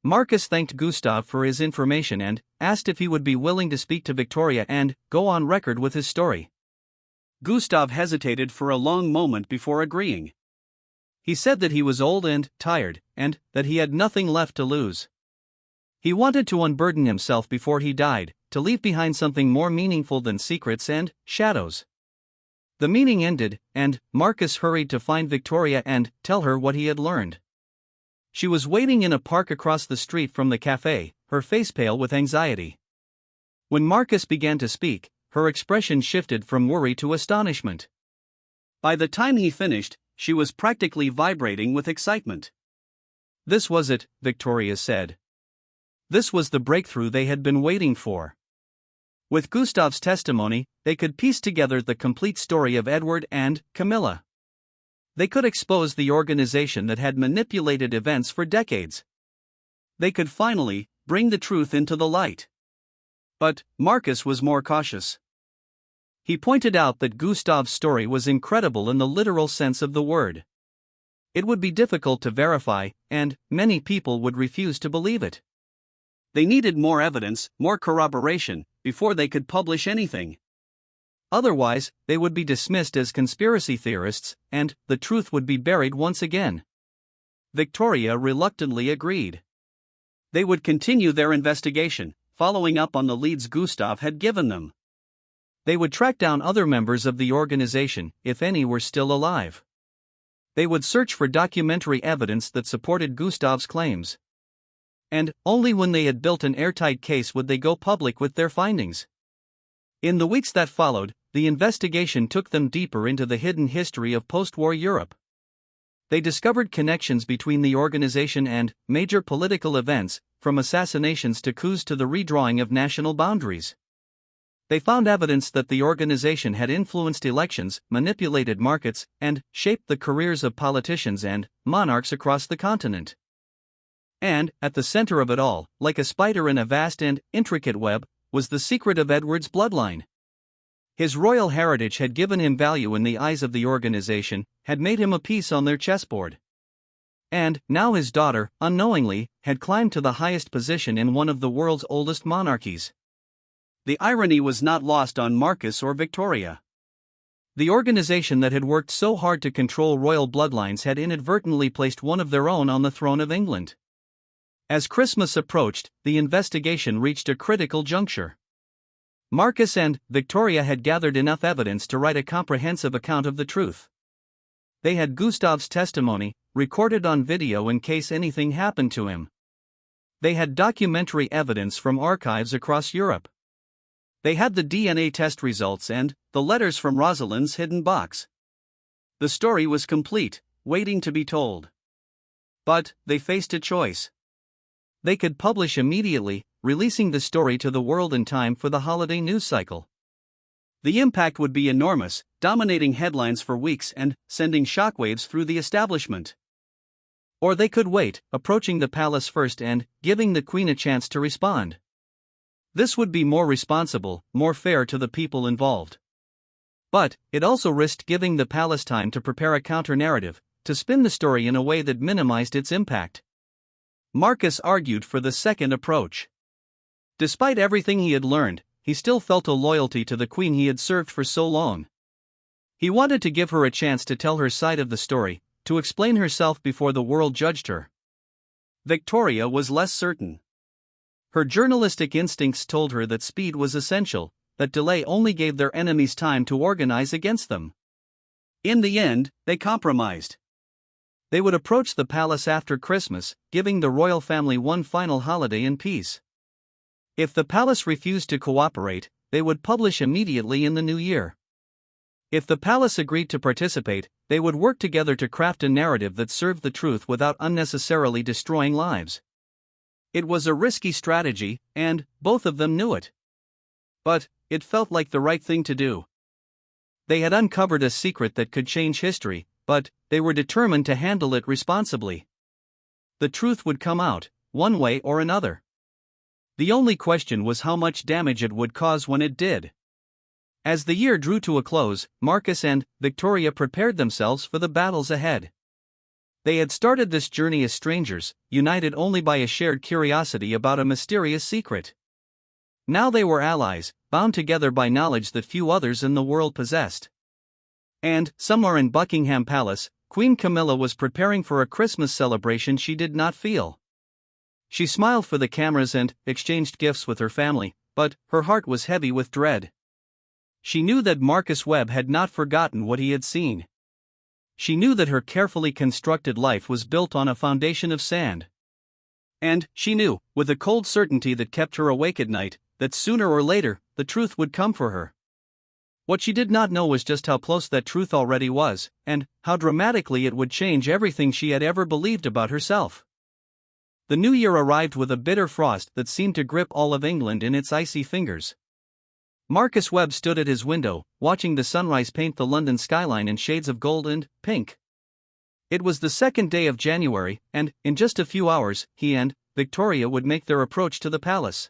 Marcus thanked Gustav for his information and asked if he would be willing to speak to Victoria and go on record with his story. Gustav hesitated for a long moment before agreeing. He said that he was old and tired, and that he had nothing left to lose. He wanted to unburden himself before he died, to leave behind something more meaningful than secrets and shadows. The meeting ended, and Marcus hurried to find Victoria and tell her what he had learned. She was waiting in a park across the street from the cafe, her face pale with anxiety. When Marcus began to speak, her expression shifted from worry to astonishment. By the time he finished, she was practically vibrating with excitement. This was it, Victoria said. This was the breakthrough they had been waiting for. With Gustav's testimony, they could piece together the complete story of Edward and Camilla. They could expose the organization that had manipulated events for decades. They could finally bring the truth into the light. But Marcus was more cautious. He pointed out that Gustav's story was incredible in the literal sense of the word. It would be difficult to verify, and many people would refuse to believe it. They needed more evidence, more corroboration, before they could publish anything. Otherwise, they would be dismissed as conspiracy theorists, and the truth would be buried once again. Victoria reluctantly agreed. They would continue their investigation, following up on the leads Gustav had given them. They would track down other members of the organization, if any were still alive. They would search for documentary evidence that supported Gustav's claims. And only when they had built an airtight case would they go public with their findings. In the weeks that followed, the investigation took them deeper into the hidden history of post-war Europe. They discovered connections between the organization and major political events, from assassinations to coups to the redrawing of national boundaries. They found evidence that the organization had influenced elections, manipulated markets, and shaped the careers of politicians and monarchs across the continent. And, at the center of it all, like a spider in a vast and intricate web, was the secret of Edward's bloodline. His royal heritage had given him value in the eyes of the organization, had made him a piece on their chessboard. And, now his daughter, unknowingly, had climbed to the highest position in one of the world's oldest monarchies. The irony was not lost on Marcus or Victoria. The organization that had worked so hard to control royal bloodlines had inadvertently placed one of their own on the throne of England. As Christmas approached, the investigation reached a critical juncture. Marcus and Victoria had gathered enough evidence to write a comprehensive account of the truth. They had Gustav's testimony, recorded on video in case anything happened to him. They had documentary evidence from archives across Europe. They had the DNA test results and the letters from Rosalind's hidden box. The story was complete, waiting to be told. But they faced a choice. They could publish immediately, releasing the story to the world in time for the holiday news cycle. The impact would be enormous, dominating headlines for weeks and sending shockwaves through the establishment. Or they could wait, approaching the palace first and giving the Queen a chance to respond. This would be more responsible, more fair to the people involved. But it also risked giving the palace time to prepare a counter-narrative, to spin the story in a way that minimized its impact. Marcus argued for the second approach. Despite everything he had learned, he still felt a loyalty to the Queen he had served for so long. He wanted to give her a chance to tell her side of the story, to explain herself before the world judged her. Victoria was less certain. Her journalistic instincts told her that speed was essential, that delay only gave their enemies time to organize against them. In the end, they compromised. They would approach the palace after Christmas, giving the royal family one final holiday in peace. If the palace refused to cooperate, they would publish immediately in the new year. If the palace agreed to participate, they would work together to craft a narrative that served the truth without unnecessarily destroying lives. It was a risky strategy, and both of them knew it. But it felt like the right thing to do. They had uncovered a secret that could change history, but they were determined to handle it responsibly. The truth would come out, one way or another. The only question was how much damage it would cause when it did. As the year drew to a close, Marcus and Victoria prepared themselves for the battles ahead. They had started this journey as strangers, united only by a shared curiosity about a mysterious secret. Now they were allies, bound together by knowledge that few others in the world possessed. And, somewhere in Buckingham Palace, Queen Camilla was preparing for a Christmas celebration she did not feel. She smiled for the cameras and exchanged gifts with her family, but her heart was heavy with dread. She knew that Marcus Webb had not forgotten what he had seen. She knew that her carefully constructed life was built on a foundation of sand. And she knew, with a cold certainty that kept her awake at night, that sooner or later, the truth would come for her. What she did not know was just how close that truth already was, and how dramatically it would change everything she had ever believed about herself. The new year arrived with a bitter frost that seemed to grip all of England in its icy fingers. Marcus Webb stood at his window, watching the sunrise paint the London skyline in shades of gold and pink. It was the second day of January, and, in just a few hours, he and Victoria would make their approach to the palace.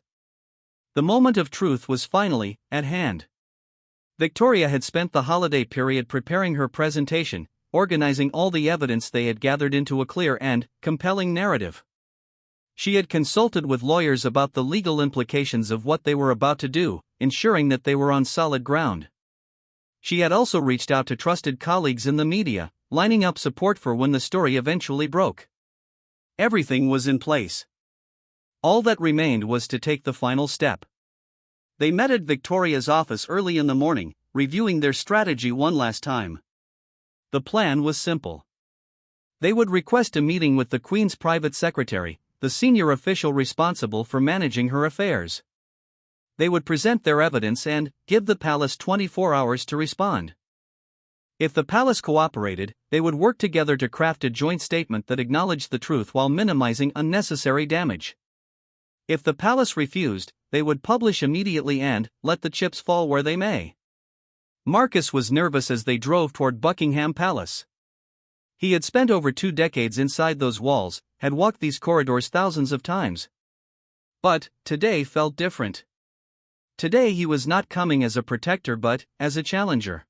The moment of truth was finally at hand. Victoria had spent the holiday period preparing her presentation, organizing all the evidence they had gathered into a clear and compelling narrative. She had consulted with lawyers about the legal implications of what they were about to do, ensuring that they were on solid ground. She had also reached out to trusted colleagues in the media, lining up support for when the story eventually broke. Everything was in place. All that remained was to take the final step. They met at Victoria's office early in the morning, reviewing their strategy one last time. The plan was simple. They would request a meeting with the Queen's private secretary, the senior official responsible for managing her affairs. They would present their evidence and give the palace 24 hours to respond. If the palace cooperated, they would work together to craft a joint statement that acknowledged the truth while minimizing unnecessary damage. If the palace refused, they would publish immediately and let the chips fall where they may. Marcus was nervous as they drove toward Buckingham Palace. He had spent over 2 decades inside those walls, had walked these corridors thousands of times. But today felt different. Today he was not coming as a protector but as a challenger.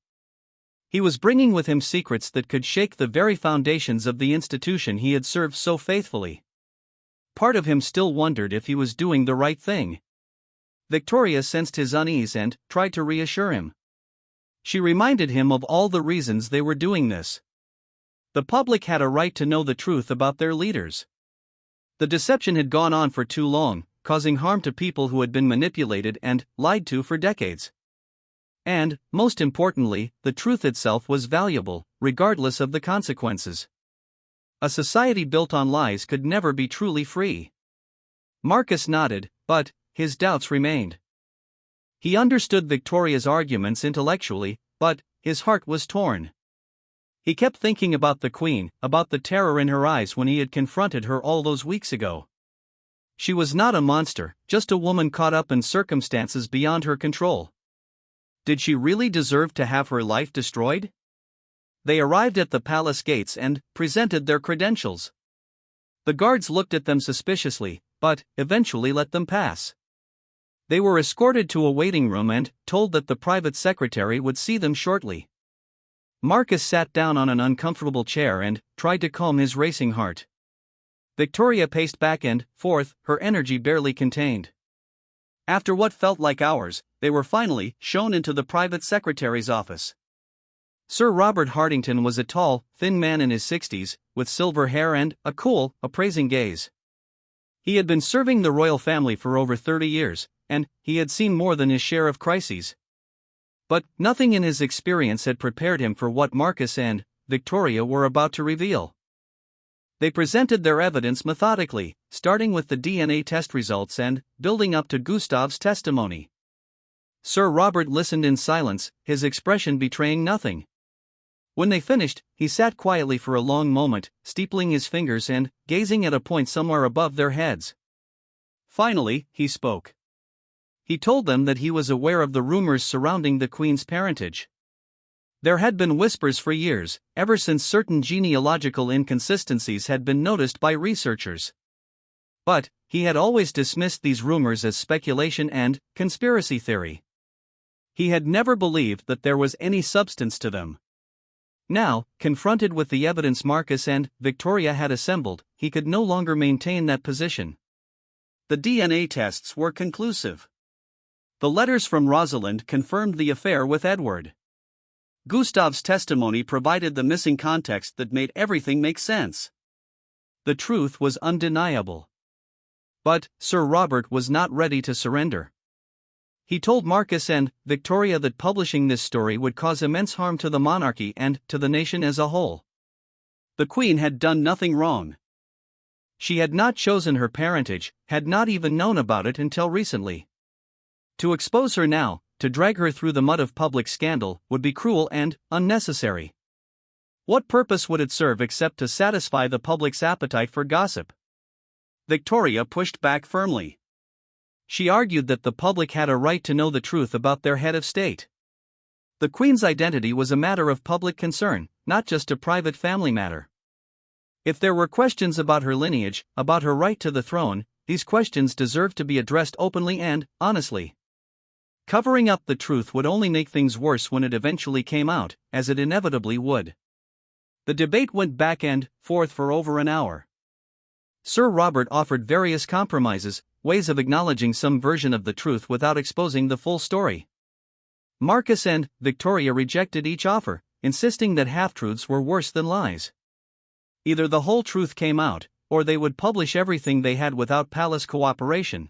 He was bringing with him secrets that could shake the very foundations of the institution he had served so faithfully. Part of him still wondered if he was doing the right thing. Victoria sensed his unease and tried to reassure him. She reminded him of all the reasons they were doing this. The public had a right to know the truth about their leaders. The deception had gone on for too long, causing harm to people who had been manipulated and lied to for decades. And, most importantly, the truth itself was valuable, regardless of the consequences. A society built on lies could never be truly free. Marcus nodded, but his doubts remained. He understood Victoria's arguments intellectually, but his heart was torn. He kept thinking about the Queen, about the terror in her eyes when he had confronted her all those weeks ago. She was not a monster, just a woman caught up in circumstances beyond her control. Did she really deserve to have her life destroyed? They arrived at the palace gates and presented their credentials. The guards looked at them suspiciously, but eventually let them pass. They were escorted to a waiting room and told that the private secretary would see them shortly. Marcus sat down on an uncomfortable chair and tried to calm his racing heart. Victoria paced back and forth, her energy barely contained. After what felt like hours, they were finally shown into the private secretary's office. Sir Robert Hartington was a tall, thin man in his 60s, with silver hair and a cool, appraising gaze. He had been serving the royal family for over 30 years, and he had seen more than his share of crises. But nothing in his experience had prepared him for what Marcus and Victoria were about to reveal. They presented their evidence methodically, starting with the DNA test results and building up to Gustav's testimony. Sir Robert listened in silence, his expression betraying nothing. When they finished, he sat quietly for a long moment, steepling his fingers and gazing at a point somewhere above their heads. Finally, he spoke. He told them that he was aware of the rumors surrounding the Queen's parentage. There had been whispers for years, ever since certain genealogical inconsistencies had been noticed by researchers. But he had always dismissed these rumors as speculation and conspiracy theory. He had never believed that there was any substance to them. Now, confronted with the evidence Marcus and Victoria had assembled, he could no longer maintain that position. The DNA tests were conclusive. The letters from Rosalind confirmed the affair with Edward. Gustav's testimony provided the missing context that made everything make sense. The truth was undeniable. But Sir Robert was not ready to surrender. He told Marcus and Victoria that publishing this story would cause immense harm to the monarchy and to the nation as a whole. The Queen had done nothing wrong. She had not chosen her parentage, had not even known about it until recently. To expose her now, to drag her through the mud of public scandal, would be cruel and unnecessary. What purpose would it serve except to satisfy the public's appetite for gossip? Victoria pushed back firmly. She argued that the public had a right to know the truth about their head of state. The Queen's identity was a matter of public concern, not just a private family matter. If there were questions about her lineage, about her right to the throne, these questions deserved to be addressed openly and honestly. Covering up the truth would only make things worse when it eventually came out, as it inevitably would. The debate went back and forth for over an hour. Sir Robert offered various compromises, ways of acknowledging some version of the truth without exposing the full story. Marcus and Victoria rejected each offer, insisting that half-truths were worse than lies. Either the whole truth came out, or they would publish everything they had without palace cooperation.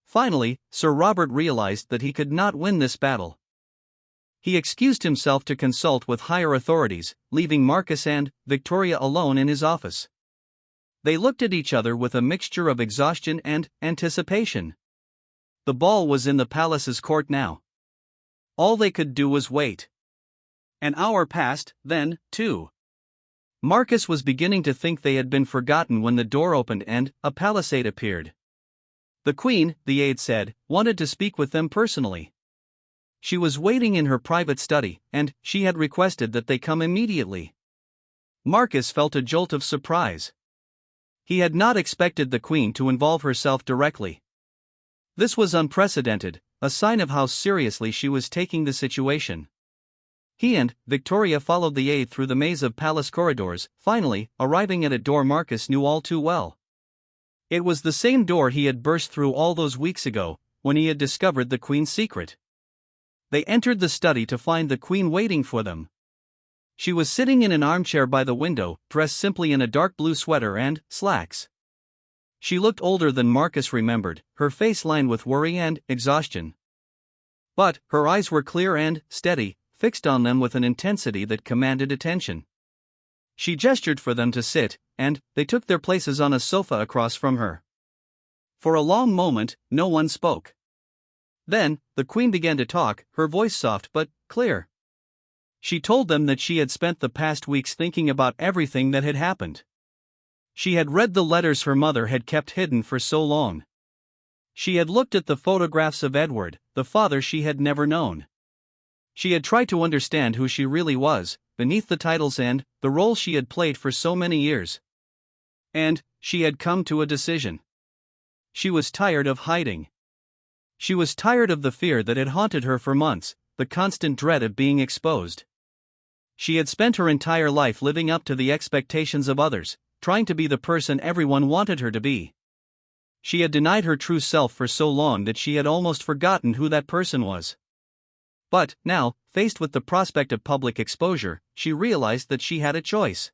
Finally, Sir Robert realized that he could not win this battle. He excused himself to consult with higher authorities, leaving Marcus and Victoria alone in his office. They looked at each other with a mixture of exhaustion and anticipation. The ball was in the palace's court now. All they could do was wait. An hour passed, then 2. Marcus was beginning to think they had been forgotten when the door opened and a palisade appeared. The Queen, the aide said, wanted to speak with them personally. She was waiting in her private study, and she had requested that they come immediately. Marcus felt a jolt of surprise. He had not expected the Queen to involve herself directly. This was unprecedented, a sign of how seriously she was taking the situation. He and Victoria followed the aide through the maze of palace corridors, finally arriving at a door Marcus knew all too well. It was the same door he had burst through all those weeks ago, when he had discovered the Queen's secret. They entered the study to find the Queen waiting for them. She was sitting in an armchair by the window, dressed simply in a dark blue sweater and slacks. She looked older than Marcus remembered, her face lined with worry and exhaustion. But her eyes were clear and steady, fixed on them with an intensity that commanded attention. She gestured for them to sit, and they took their places on a sofa across from her. For a long moment, no one spoke. Then, the Queen began to talk, her voice soft but clear. She told them that she had spent the past weeks thinking about everything that had happened. She had read the letters her mother had kept hidden for so long. She had looked at the photographs of Edward, the father she had never known. She had tried to understand who she really was, beneath the titles and the role she had played for so many years. And she had come to a decision. She was tired of hiding. She was tired of the fear that had haunted her for months, the constant dread of being exposed. She had spent her entire life living up to the expectations of others, trying to be the person everyone wanted her to be. She had denied her true self for so long that she had almost forgotten who that person was. But, now, faced with the prospect of public exposure, she realized that she had a choice.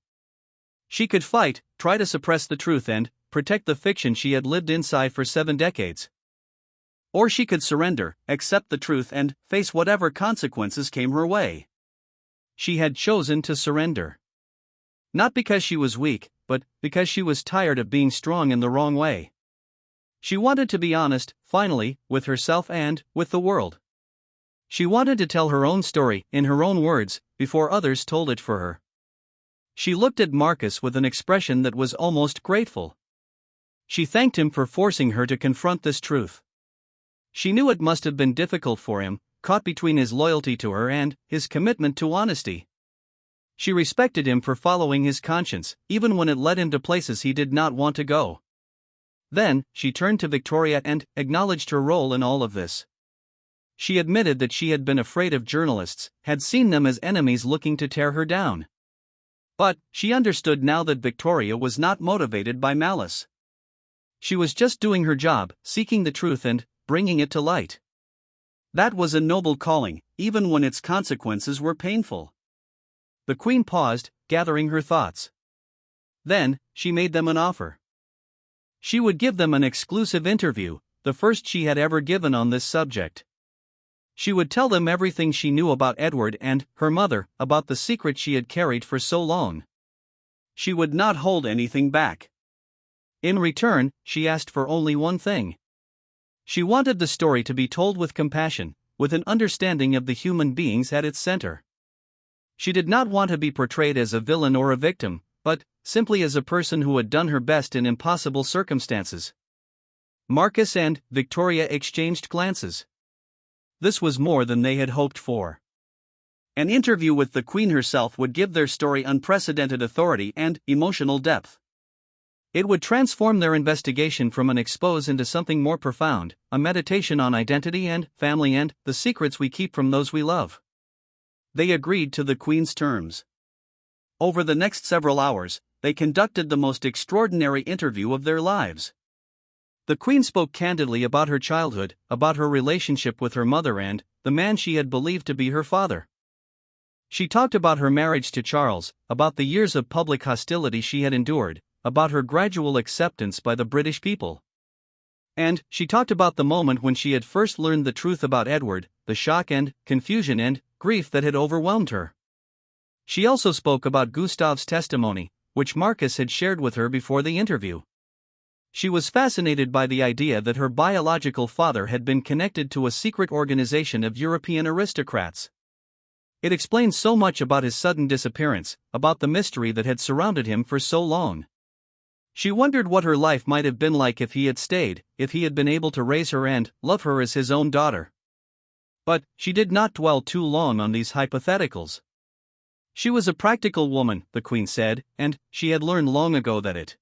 She could fight, try to suppress the truth and protect the fiction she had lived inside for 7 decades. Or she could surrender, accept the truth and face whatever consequences came her way. She had chosen to surrender. Not because she was weak, but because she was tired of being strong in the wrong way. She wanted to be honest, finally, with herself and with the world. She wanted to tell her own story, in her own words, before others told it for her. She looked at Marcus with an expression that was almost grateful. She thanked him for forcing her to confront this truth. She knew it must have been difficult for him, caught between his loyalty to her and his commitment to honesty. She respected him for following his conscience, even when it led him to places he did not want to go. Then, she turned to Victoria and acknowledged her role in all of this. She admitted that she had been afraid of journalists, had seen them as enemies looking to tear her down. But she understood now that Victoria was not motivated by malice. She was just doing her job, seeking the truth and bringing it to light. That was a noble calling, even when its consequences were painful. The Queen paused, gathering her thoughts. Then, she made them an offer. She would give them an exclusive interview, the first she had ever given on this subject. She would tell them everything she knew about Edward and her mother, about the secret she had carried for so long. She would not hold anything back. In return, she asked for only one thing. She wanted the story to be told with compassion, with an understanding of the human beings at its center. She did not want to be portrayed as a villain or a victim, but simply as a person who had done her best in impossible circumstances. Marcus and Victoria exchanged glances. This was more than they had hoped for. An interview with the Queen herself would give their story unprecedented authority and emotional depth. It would transform their investigation from an expose into something more profound, a meditation on identity and family and the secrets we keep from those we love. They agreed to the Queen's terms. Over the next several hours, they conducted the most extraordinary interview of their lives. The Queen spoke candidly about her childhood, about her relationship with her mother and the man she had believed to be her father. She talked about her marriage to Charles, about the years of public hostility she had endured, about her gradual acceptance by the British people. And she talked about the moment when she had first learned the truth about Edward, the shock and confusion and grief that had overwhelmed her. She also spoke about Gustave's testimony, which Marcus had shared with her before the interview. She was fascinated by the idea that her biological father had been connected to a secret organization of European aristocrats. It explained so much about his sudden disappearance, about the mystery that had surrounded him for so long. She wondered what her life might have been like if he had stayed, if he had been able to raise her and love her as his own daughter. But she did not dwell too long on these hypotheticals. She was a practical woman, the Queen said, and she had learned long ago that it